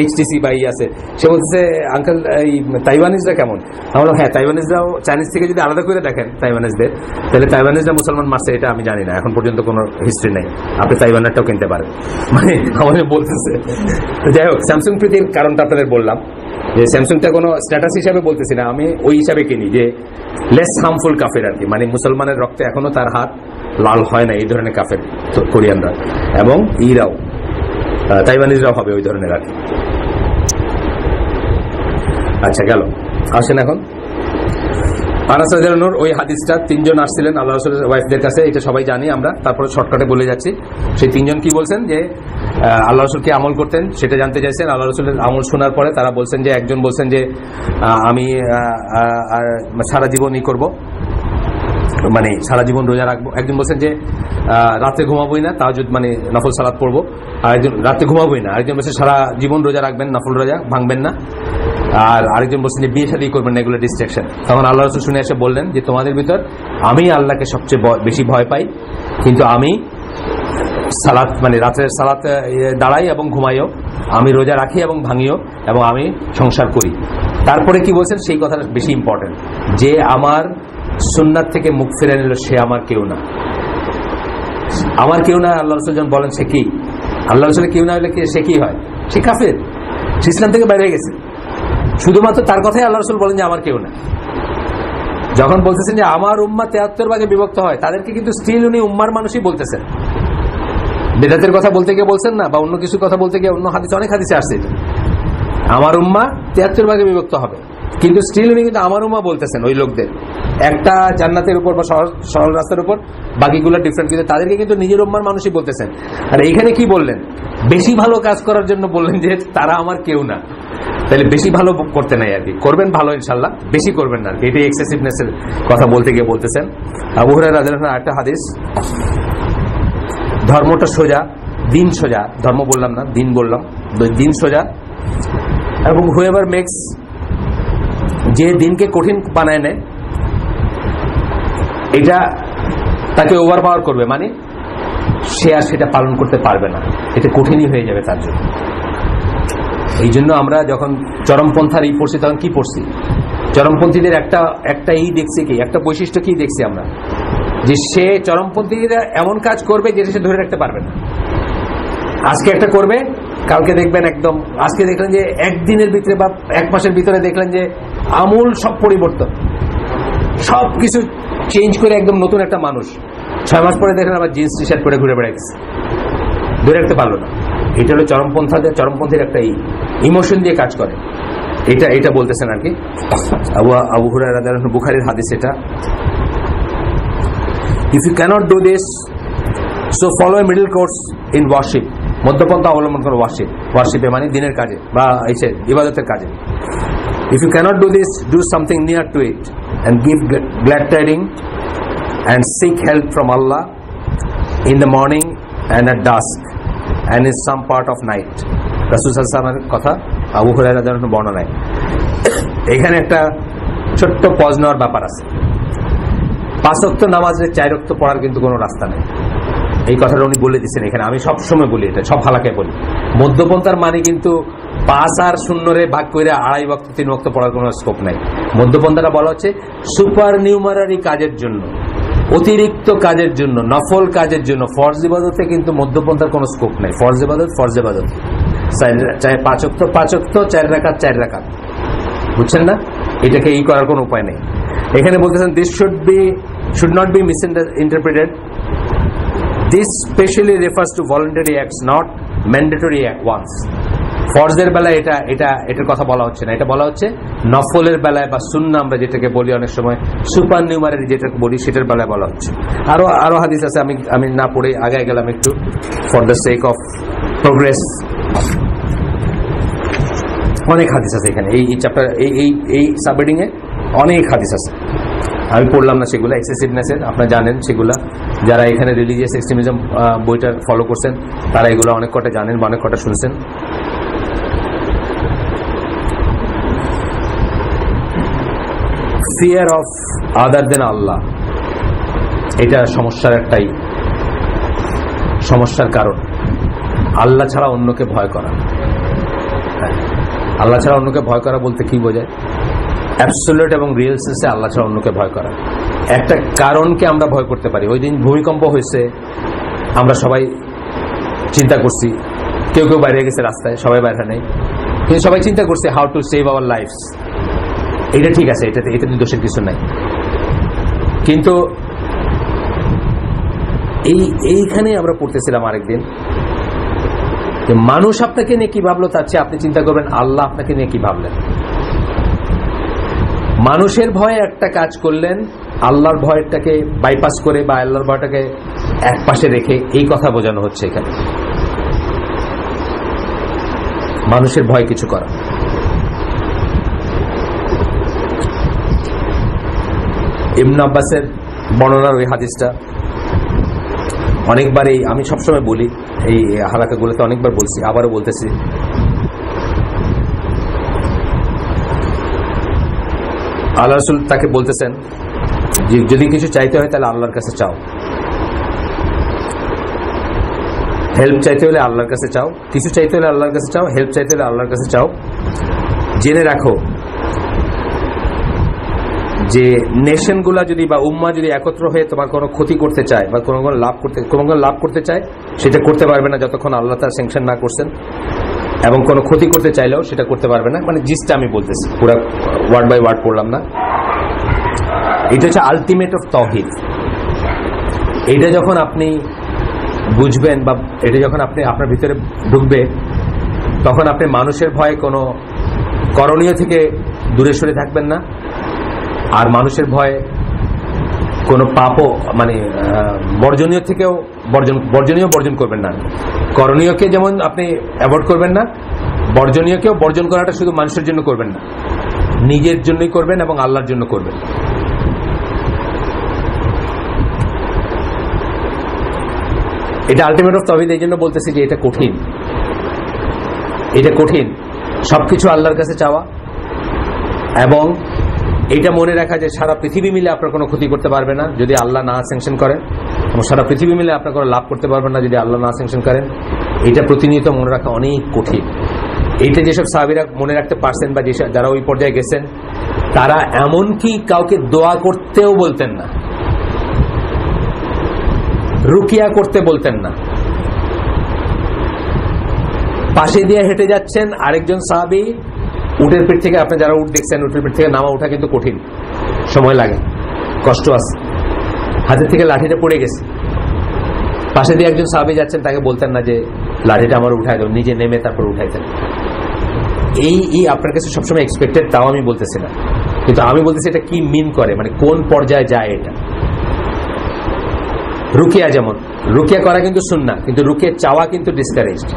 এইচটিসি বা আছে, সে বলতেছে আঙ্কেল এই তাইওয়ানিজরা কেমন? আমরা হ্যাঁ, তাইওয়ানিজরাও চাইনিজ থেকে যদি আলাদা করে দেখেন তাইওয়ানিজদের, তাহলে তাইওয়ানিজরা মুসলমান মারছে এটা আমি জানি না, এখন পর্যন্ত কোনো হিস্ট্রি নেই। আপনি তাইওয়ানেরটাও কিনতে পারেন, মানে আমাদের বলতেছে। যাই হোক, স্যামসাং প্রীতির কারণটা আপনাদের বললাম, যে স্যামসাংটা কোনো স্ট্যাটাস হিসাবে বলতেছি না, আমি ওই হিসাবে কিনি যে লেস হার্মফুল কাফের আর কি, মানে মুসলমানের রক্তে এখনো তার হাত লাল হয় না এই ধরনের কাফের কোরিয়ানরা, এবং ইরাও তাইওয়ানিজরাও হবে ওই ধরনের আর কি। আচ্ছা গেল, আসেন এখন আনাস রাদিয়াল্লাহু আনহু ওই হাদিসটা, 3 জন আসছিলেন আল্লাহ রাসূলের ওয়াইফদের কাছে, এটা সবাই জানি আমরা, তারপরে শর্টকাটে বলে যাচ্ছি। সেই 3 জন কি বলছেন, যে আল্লাহ রাসূল কি আমল করতেন সেটা জানতে চাইছেন। আল্লাহ রাসূলের আমল শোনার পরে তারা বলছেন যে, একজন বলছেন যে আমি সারা জীবনই করব, মানে সারা জীবন রোজা রাখবো। একজন বলছেন যে রাতে ঘুমাবোই না, তাহাজ্জুদ মানে নফল সালাত পড়বো। আরেকজন রাতে ঘুমাবোই না, আরেকজন বলছে সারা জীবন রোজা রাখবেন, নফল রোজা ভাঙবেন না। আর আরেকজন বলছেন যে বিয়ে শাদী করবেন না, এগুলো ডিস্ট্রাকশন। তখন আল্লাহ রাসূল শুনে এসে বললেন যে তোমাদের ভিতর আমি আল্লাহকে সবচেয়ে বেশি ভয় পাই, কিন্তু আমি সালাত মানে রাতের সালাত দাঁড়াই এবং ঘুমাইও, আমি রোজা রাখি এবং ভাঙিও, এবং আমি সংসার করি। তারপরে কি বলছেন সেই কথাটা বেশি ইম্পর্টেন্ট, যে আমার সুন্নাত থেকে মুখ ফিরে নিল সে আমার কেউ না। আমার কেউ না আল্লাহ রাসূল যখন বলেন সে কি, আল্লাহ রাসূলের কেউ না হলে সে কি হয়? সে কাফের, সে ইসলাম থেকে বাইরে গেছে। শুধুমাত্র তার কথাই আল্লাহ রাসূল বলেন যে আমার কেউ না। যখন বলতেছেন যে আমার উম্মাহ 73 ভাগে বিভক্ত হয়, তাদেরকে কিন্তু স্টিল উনি উম্মার মানুষই বলতেছেন। বেদাতের কথা বলতে গিয়ে বলছেন না, বা অন্য কিছু কথা বলতে গিয়ে অন্য হাদিস, অনেক হাদিসে আসছে এটা, আমার উম্মাহ 73 ভাগে বিভক্ত হবে, কিন্তু স্টিল উনি কিন্তু আমার উম্মাহ বলতেছেন। ওই লোকদের একটা জান্নাতের উপর বা সরল রাস্তার উপর, বাকিগুলো ডিফারেন্ট, কিন্তু তাদেরকে কিন্তু নিজের উম্মার মানুষই বলতেছেন। আর এইখানে কি বললেন? বেশি ভালো কাজ করার জন্য বললেন যে তারা আমার কেউ না। তাহলে বেশি ভালো করতে নাই আর কি, করবেন ভালো ইনশাল্লাহ, বেশি করবেন না আর কি। এটাই এক্সেসিভনেস এর কথা বলতে গিয়ে বলতেছেন। আবু হুরায়রা রাদিয়াল্লাহু আনহু একটা হাদিস, ধর্মটা সোজা, দিন সোজা, ধর্ম বললাম না, দিন বললাম, দিন সোজা, এবং হুয়েভার মেক্স, যে দিনকে কঠিন বানায় নেয়, এটা তাকে ওভার পাওয়ার করবে, মানে সে আর সেটা পালন করতে পারবে না, এটা কঠিনই হয়ে যাবে তার জন্য। এই জন্য আমরা যখন চরমপন্থার এই পড়ছি, তখন কি পড়ছি? চরমপন্থীদের একটা দেখছি কি, একটা বৈশিষ্ট্য কি দেখছি আমরা, যে সে চরমপন্থীরা এমন কাজ করবে যেটা সে ধরে রাখতে পারবে না। আজকে একটা করবে, কালকে দেখবেন একদম, আজকে দেখলেন যে একদিনের ভিতরে বা এক মাসের ভিতরে দেখলেন যে আমূল সব পরিবর্তন, সব কিছু চেঞ্জ করে একদম নতুন একটা মানুষ। 6 মাস পরে দেখলেন আবার জিন্স টি শার্ট পরে ঘুরে বেড়াচ্ছে, ধরে রাখতে পারলো না। এটা হলো চরমপন্থীর একটা ইমোশন দিয়ে কাজ করে, এটা বলতেছেন আর কি। আবু হুরায়রা রাদিয়াল্লাহু আনহু, বুখারীর হাদিস এটা, if you can't do this so follow a middle course in worship, মধ্যপন্থা অবলম্বন করো ওয়ার্শিপে, মানে দিনের কাজে বা ইবাদতের কাজে। If you can't do this, do something near to it and give glad tidings and seek help from Allah in the morning and at dusk and in some part of night. রাসূল সাল্লাল্লাহু আলাইহি ওয়াসাল্লামের কথা, আবু হুরায়রা রাদিয়াল্লাহু আনহু বর্ণনায়। এখানে একটা ছোট্ট পজ নেওয়ার ব্যাপার আছে। 5 ওয়াক্ত নামাজে 4 ওয়াক্ত পড়ার কিন্তু কোনো রাস্তা নেই, এই কথাটা উনি বলে দিচ্ছেন এখানে। আমি সবসময় বলি, এটা সব হালাকায় বলি, মধ্যপন্থার মানে কিন্তু 5 আর 0 ভাগ করে 2.5 ওয়াক্ত 3 ওয়াক্ত পড়ার কোনো স্কোপ নাই। মধ্যপন্থাটা বলা হচ্ছে সুপার নিউমারারি কাজের জন্য, অতিরিক্ত কাজের জন্য, নফল কাজের জন্য। ফরজ ইবাদতে কিন্তু মধ্যপন্থার কোনো স্কোপ নাই। ফরজ ইবাদত, চাहे 5 ওয়াক্ত 5 ওয়াক্ত, 4 রাকাত 4 রাকাত, বুঝছেন না? এটাকে এই করার কোনো উপায় নেই। এখানে বলতেছেন this should not be misinterpreted. This specially refers to voluntary acts, not mandatory ones. ফরজের বেলায় এটার কথা বলা হচ্ছে না, এটা বলা হচ্ছে নফলের বেলায় বা সুন্নাহ আমরা যেটাকে বলি অনেক সময়, সুপার নিউমারি যেটাকে বলি, সেটার বেলায় বলা হচ্ছে। আরো হাদিস আছে, আমি না পড়ে আগে গেলাম একটু for the sake of progress. অনেক হাদিস আছে এখানে, এই চ্যাপ্টার, এই সাবহেডিং এ অনেক হাদিস আছে, আমি পড়লাম না সেগুলো। এক্সেসিভনেসের আপনারা জানেন সেগুলা, যারা এখানে রিলিজিয়াস এক্সট্রিমিজম বইটা ফলো করছেন তারা এগুলো অনেক কটা জানেন বা অনেক কটা শুনছেন। ফিয়ার অফ আদার দেন আল্লাহ, এটা সমস্যার কারণ। আল্লাহ ছাড়া অন্যকে ভয় করা। আল্লাহ ছাড়া অন্যকে ভয় করা বলতে কি বোঝায়? অ্যাবসলিউট এবং রিয়েল সেন্সে আল্লাহ ছাড়া অন্যকে ভয় করা। একটা কারণকে আমরা ভয় করতে পারি। ওই দিন ভূমিকম্প হয়েছে, আমরা সবাই চিন্তা করছি, কেউ বাইরে গেছে রাস্তায়, সবাই বাইরে নেই, কিন্তু সবাই চিন্তা করছে how to save our lives. এটা ঠিক আছে, এটাতে দোষের কিছু নাই। কিন্তু এইখানে আমরা পড়তেছিলাম আরেকদিন, মানুষ আপনাকে নিয়ে কি ভাবলো তার চেয়ে আপনি চিন্তা করবেন আল্লাহ আপনাকে নিয়ে কি ভাবলেন। মানুষের ভয়ে একটা কাজ করলেন, আল্লাহর ভয়টাকে বাইপাস করে বা আল্লাহর ভয়টাকে এক পাশে রেখে, এই কথা বোঝানো হচ্ছে এখানে। মানুষের ভয় কিছু করা। ইবনে আব্বাসের বর্ণনার ওই হাদিসটা অনেকবারই, আমি সবসময় বলি, এই হালাকাগুলোতে অনেকবার বলছি, আবারও বলতেছি। আল্লাহ রাসূল তাকে বলতেছেন যে যদি কিছু চাইতে হয় তাহলে আল্লাহর কাছে চাও, হেল্প চাইতে হলে আল্লাহর কাছে চাও, কিছু চাইতে হলে আল্লাহর কাছে চাও, হেল্প চাইতে হলে আল্লাহর কাছে চাও। জেনে রাখো যে নেশনগুলা যদি বা উম্মা যদি একত্র হয়ে তোমার কোনো ক্ষতি করতে চায় বা কোনো লাভ করতে চায়, সেটা করতে পারবে না যতক্ষণ আল্লাহ তার স্যাংশন না করছেন, এবং কোনো ক্ষতি করতে চাইলেও সেটা করতে পারবে না। মানে জিসটা আমি বলতেছি, পুরো ওয়ার্ড বাই ওয়ার্ড পড়লাম না। এটা হচ্ছে আলটিমেট অফ তাওহীদ। এটা যখন আপনি বুঝবেন বা এটা যখন আপনি আপনার ভিতরে ঢুকবে, তখন আপনি মানুষের ভয়ে কোনো করণীয় থেকে দূরে সরে থাকবেন না, আর মানুষের ভয়ে কোনো পাপও মানে বর্জনীয় থেকেও বর্জন করবেন না। করণীয়কে যেমন আপনি অ্যাভয়েড করবেন না, বর্জনীয়কেও বর্জন করাটা শুধু মানুষের জন্য করবেন না, নিজের জন্যই করবেন এবং আল্লাহর জন্য করবেন। এটা আলটিমেট অফ তাওহীদ। এই জন্য বলতেছি যে এটা কঠিন, এটা কঠিন সবকিছু আল্লাহর কাছে চাওয়া, এবং এটা মনে রাখা যে সারা পৃথিবী মিলে আপনার কোনো ক্ষতি করতে পারবে না যদি আল্লাহ না স্যাংশন করেন, এবং সারা পৃথিবী মিলে আপনার কোনো লাভ করতে পারবেন না যদি আল্লাহ না স্যাংশন করেন। এটা প্রতিনিয়ত মনে রাখা অনেক কঠিন। এইটা যেসব সাহাবীরা মনে রাখতে পারছেন বা যারা ওই পর্যায়ে গেছেন, তারা এমনকি কাউকে দোয়া করতেও বলতেন না, রুকিয়া করতে বলতেন না। পাশে দিয়ে হেঁটে যাচ্ছেন আরেকজন সাহাবী, উটের পিঠ থেকে, আপনি যারা উট দেখছেন, উটের পিঠ থেকে নামা ওঠা কিন্তু কঠিন, সময় লাগে, কষ্ট আছে, হাতের থেকে লাঠিটা পড়ে গেছে, পাশে দিয়ে একজন সাহাবী যাচ্ছেন, তাকে বলতেন না যে লাঠিটা আমার উঠাই দাও, নিজে নেমে তারপর উঠাইতেন। এই আপনার কাছে সবসময় এক্সপেক্টেড, তাও আমি বলতেছি না, কিন্তু আমি বলতেছি এটা কি মিন করে, মানে কোন পর্যায়ে যায় এটা। রুকিয়া, যেমন রুকিয়া করা কিন্তু সুন্নাহ, কিন্তু রুকিয়া চাওয়া কিন্তু ডিসকারেজড।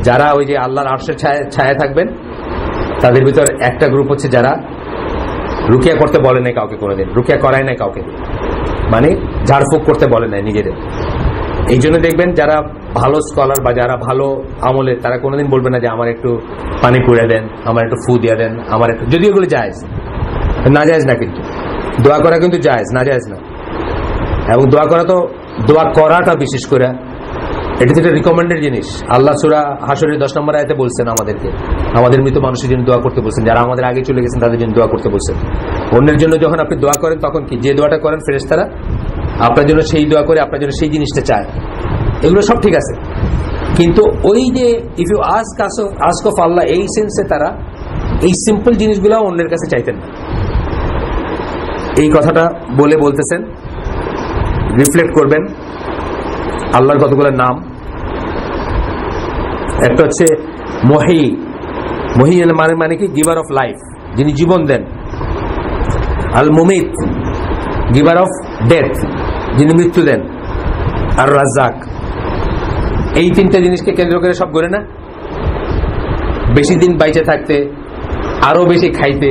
যারা ওই যে আল্লাহর আরশের ছায়া থাকবেন, তাদের ভিতর একটা গ্রুপ হচ্ছে যারা রুকিয়া করতে বলে নাই কাউকে, কোনোদিন রুকিয়া করায় নাই কাউকে, মানে ঝাড়ফুঁক করতে বলে নাই নিজেদের। এই জন্য দেখবেন যারা ভালো স্কলার বা যারা ভালো আমলে, তারা কোনোদিন বলবে না যে আমার একটু পানি পুড়ে দেন, আমার একটু ফু দিয়ে দেন, আমার একটু, যদিও এগুলো জায়েজ না, জায়েজ না, কিন্তু দোয়া করা কিন্তু জায়েজ না, জায়েজ না। এবং দোয়া করাটা বিশেষ করে এটা তো রিকমেন্ডেড জিনিস। আল্লাহ সূরা হাশরের 10 নম্বর আয়াতে বলছেন আমাদেরকে, আমাদের মৃত মানুষের জন্য দোয়া করতে বলছেন, যারা আমাদের আগে চলে গেছেন তাদের জন্য দোয়া করতে বলছেন। অন্যের জন্য যখন আপনি দোয়া করেন, তখন কি যে দোয়াটা করেন ফেরেশতারা আপনার জন্য সেই দোয়া করে, আপনার জন্য সেই জিনিসটা চায়, এগুলো সব ঠিক আছে। কিন্তু ওই যে ইফ ইউ আস্ক অফ আল্লাহ, এই সেন্সে তারা এই সিম্পল জিনিসগুলো অন্যের কাছে চাইতেন না। এই কথাটা বলতেছেন, রিফ্লেক্ট করবেন আল্লাহর কতগুলো নাম। একটা হচ্ছে মহি মানে কি, গিভার অফ লাইফ, যিনি জীবন দেন। আল মুমিত, গিভার অফ ডেথ, যিনি মৃত্যু দেন। আর রাজ্জাক। এই তিনটা জিনিসকে কেন্দ্র করে সব করে না, বেশি দিন বাইচে থাকতে, আরো বেশি খাইতে,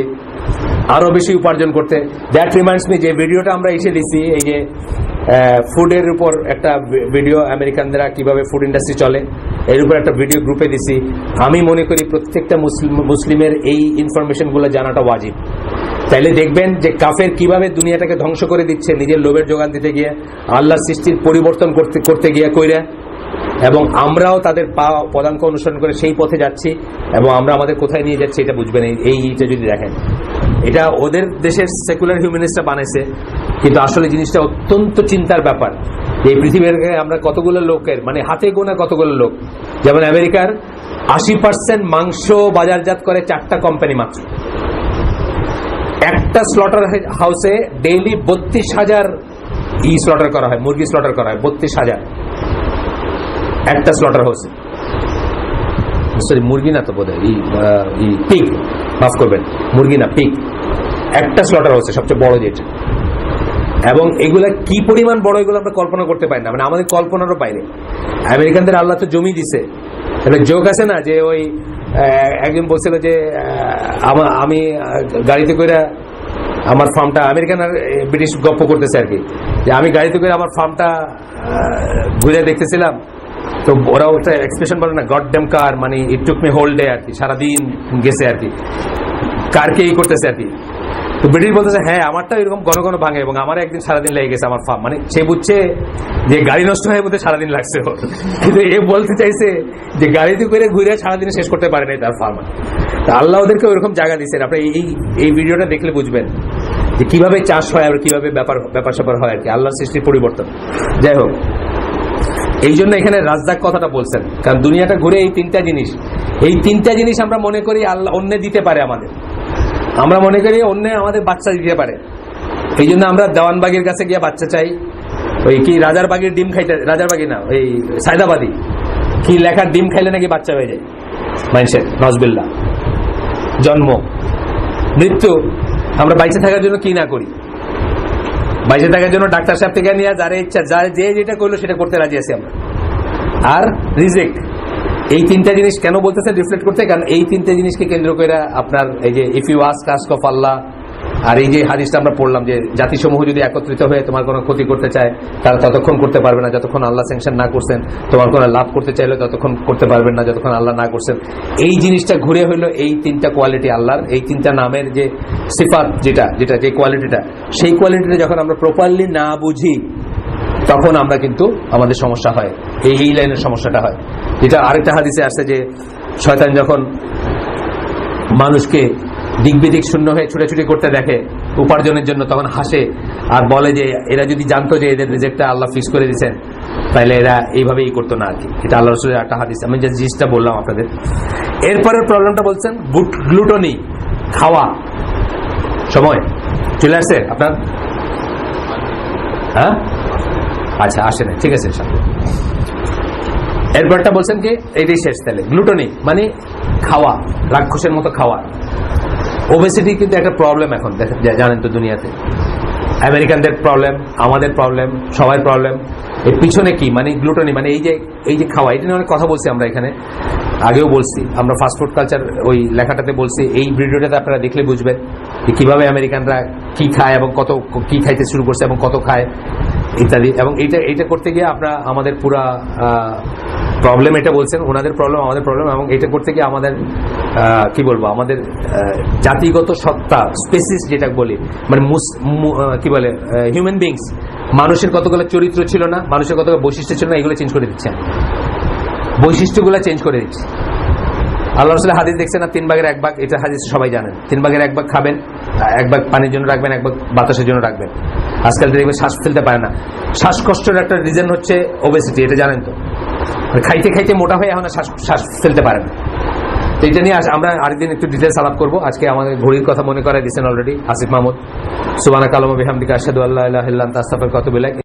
আরো বেশি উপার্জন করতে। দ্যাট রিমাইন্ডস মি, যে ভিডিওটা আমরা এসে দিছি, এই যে ফুডের উপর একটা ভিডিও, আমেরিকানরা কিভাবে ফুড ইন্ডাস্ট্রি চলে, এর উপর একটা ভিডিও গ্রুপে দিছি। আমি মনে করি প্রত্যেকটা মুসলিমের এই ইনফরমেশনগুলো জানাটা ওয়াজিব। তাইলে দেখবেন যে কাফের কিভাবে দুনিয়াটাকে ধ্বংস করে দিচ্ছে নিজের লোভের যোগান দিতে গিয়ে, আল্লাহর সৃষ্টির পরিবর্তন করতে গিয়ে কইরা, এবং আমরাও তাদের পদাঙ্ক অনুসরণ করে সেই পথে যাচ্ছি, এবং আমরা আমাদের কোথায় নিয়ে যাচ্ছি এটা বুঝবেন এইটা যদি দেখেন। এটা ওদের দেশের সেকুলার হিউম্যানিস্টরা বানাইছে, কিন্তু আসলে জিনিসটা অত্যন্ত চিন্তার ব্যাপার। এই পৃথিবীর আমরা কতগুলো লোকের, মানে হাতে গোনা কতগুলো লোক, যেমন আমেরিকার 80% মাংস বাজারজাত করে 4টা কোম্পানি মাত্র। একটা স্লটার হাউসে ডেইলি 32,000 স্লটার করা হয়, মুরগি স্লটার করা হয় 32,000 একটা স্লটার হাউসে। সরি, মুরগি না তো বোধহয়, পিগ, মাফ করবেন, মুরগি না, পিগ। একটা স্লটার হাউসে, সবচেয়ে বড় যেটা। এবং এগুলা কি পরিমাণ বড়, এগুলো আমরা কল্পনা করতে পারি না, মানে আমাদের কল্পনারও বাইরে। আমেরিকানদের আল্লাহ তো জমি দিছে। একটা জোক আছে না, যে ওই একজন বলছিল যে আমি গাড়িতে করে আমার ফার্মটা, আমেরিকান আর ব্রিটিশ গপ্প করতেছে আর কি, যে আমি গাড়িতে করে আমার ফার্মটা ঘুরে দেখতেছিলাম, তো ওরাও একটা এক্সপ্রেশন বলে না, গড ড্যাম কার, মানে ইট টুক মি হোল ডে আর কি, সারাদিন গেছে আর কি, কারকে এই করতেছে আর কি। তো ব্রিটিশ বলতেছে হ্যাঁ আমারটা এরকম ঘন ঘন ভাঙে এবং আমার একদিন সারাদিন লেগে গেছে আমার ফার্ম, মানে সে বুঝছে যে গাড়ি নষ্ট হয়ে বোধহয় সারাদিন লাগছে, কিন্তু এ বলতে চাইছে যে গাড়িতে করে ঘুরে সারাদিনে শেষ করতে পারে নাই তার ফার্ম। তা আল্লাহ ওদেরকে ওইরকম জায়গা দিচ্ছেন। আপনি এই ভিডিওটা দেখলে বুঝবেন যে কিভাবে চাষ হয় আর কিভাবে ব্যাপার স্যাপার হয় আর কি, আল্লাহর সৃষ্টির পরিবর্তন। যাই হোক, এই জন্য এখানে রাজ্জাক কথাটা বলছেন, কারণ দুনিয়াটা ঘুরে এই তিনটা জিনিস আমরা মনে করি আল্লাহ অন্য দিতে পারে আমাদের, আমরা মনে করি অন্য আমাদের বাচ্চা দিতে পারে। এই জন্য আমরা দেওয়ানবাগের কাছে গিয়ে বাচ্চা চাই, ওই কি রাজার বাগের ডিম খাইতে, রাজার বাগি না ওই সায়দাবাদী কি লেখার ডিম খাইলে নাকি বাচ্চা হয়ে যায় মানুষের, নজবিল্লাহ। জন্ম মৃত্যু আমরা বাইচে থাকার জন্য কি না করি, বাইচে থাকার জন্য ডাক্তার সাহেব থেকে নিয়ে যারা ইচ্ছা যে যেটা করলো সেটা করতে রাজি আছি আমরা। আর রিজেক্ট, এই তিনটা জিনিস কেন বলতেছে রিফ্লেক্ট করতে, কারণ এই তিনটা জিনিসকে কেন্দ্র করে আপনার এই যে ইফ ইউ আস্ক অফ আল্লাহ, আর এই যে হাদিসটা আমরা পড়লাম যে জাতিসমূহ যদি একত্রিত হয়ে তোমার কোনো ক্ষতি করতে চায় তারা ততক্ষণ করতে পারবে না যতক্ষণ আল্লাহ স্যাংশন না করছেন, তোমার কোনো লাভ করতে চাইলে ততক্ষণ করতে পারবেন না যতক্ষণ আল্লাহ না করছেন। এই জিনিসটা ঘুরে হইলো এই তিনটা কোয়ালিটি আল্লাহর, এই তিনটা নামের যে সিফাত, যে কোয়ালিটিটা, সেই কোয়ালিটিটা যখন আমরা প্রপারলি না বুঝি তখন আমরা কিন্তু আমাদের সমস্যা হয়, এই লাইনের সমস্যাটা হয়। যেটা আরেকটা হাদিসে আসছে যে শয়তান যখন মানুষকে দিকবিদিক শূন্য হয়ে ছুটাছুটি করতে দেখে উপার্জনের জন্য, তখন হাসে আর বলে যে এরা যদি জানতো যে এদের রিজেক্টটা আল্লাহ ফিক্স করে দিচ্ছেন তাহলে এরা এইভাবেই করতো না আর কি। এটা আল্লাহ রাসূলের একটা হাদিস, আমি যে জিনিসটা বললাম আপনাদের। এরপরের প্রবলেমটা বলছেন গ্লুটনি, খাওয়া সময় চলে আসছে আপনার? হ্যাঁ আচ্ছা, আসে না, ঠিক আছে। এরপরটা বলছেন কি এটাই শেষ, তাহলে গ্লুটনি মানে খাওয়া, রাক্ষসের মতো খাওয়া। ওবেসিটি কিন্তু একটা প্রবলেম এখন, জানেন তো দুনিয়াতে, আমেরিকানদের প্রবলেম, আমাদের প্রবলেম, সবাই প্রবলেম। এর পিছনে কি মানে গ্লুটনি মানে এই যে খাওয়া, এটা নিয়ে অনেক কথা বলছি আমরা এখানে, আগেও বলছি আমরা ফাস্টফুড কালচার ওই লেখাটাতে বলছি। এই ভিডিওটাতে আপনারা দেখলে বুঝবেন যে কিভাবে আমেরিকানরা কি খায় এবং কত কি খাইতে শুরু করছে এবং কত খায় ইত্যাদি। এবং এইটা করতে গিয়ে আমরা আমাদের পুরা প্রবলেম, এটা বলছেন ওনাদের প্রবলেম আমাদের প্রবলেম, এবং এটা করতে গিয়ে আমাদের কি বলবো আমাদের জাতিগত সত্তা, স্পেসিস যেটা বলি, মানে কি বলে হিউম্যান বিংস, মানুষের কতগুলো চরিত্র ছিল না, মানুষের কতগুলো বৈশিষ্ট্য ছিল না, এগুলো চেঞ্জ করে দিচ্ছে, বৈশিষ্ট্যগুলো চেঞ্জ করে দিচ্ছে। আল্লাহ রাসূলের হাদিস দেখছেন না, 3 ভাগের 1 ভাগ, এটা হাদিস সবাই জানেন। 3 ভাগের 1 ভাগ খাবেন, 1 ভাগ পানির জন্য রাখবেন, 1 ভাগ বাতাসের জন্য রাখবেন। আজকাল দেখবেন শ্বাস ফেলতে পারে না, শ্বাসকষ্টের একটা রিজন হচ্ছে ওবেসিটি, এটা জানেন তো। খাইতে খাইতে মোটা হয়ে এখন শ্বাস ফেলতে পারে না। তো এটা নিয়ে আমরা আরেকদিন একটু ডিটেলস আলাপ করবো। আজকে আমাদের ঘড়ির কথা মনে করাই দিয়েছেন অলরেডি আসিফ মাহমুদ। সুবহানাকা আল্লাহুম্মা বিহামদিকা আশহাদু আল্লা ইলাহা ইল্লা আনতা আস্তাগফিরুকা ওয়া আতুবু ইলাইক।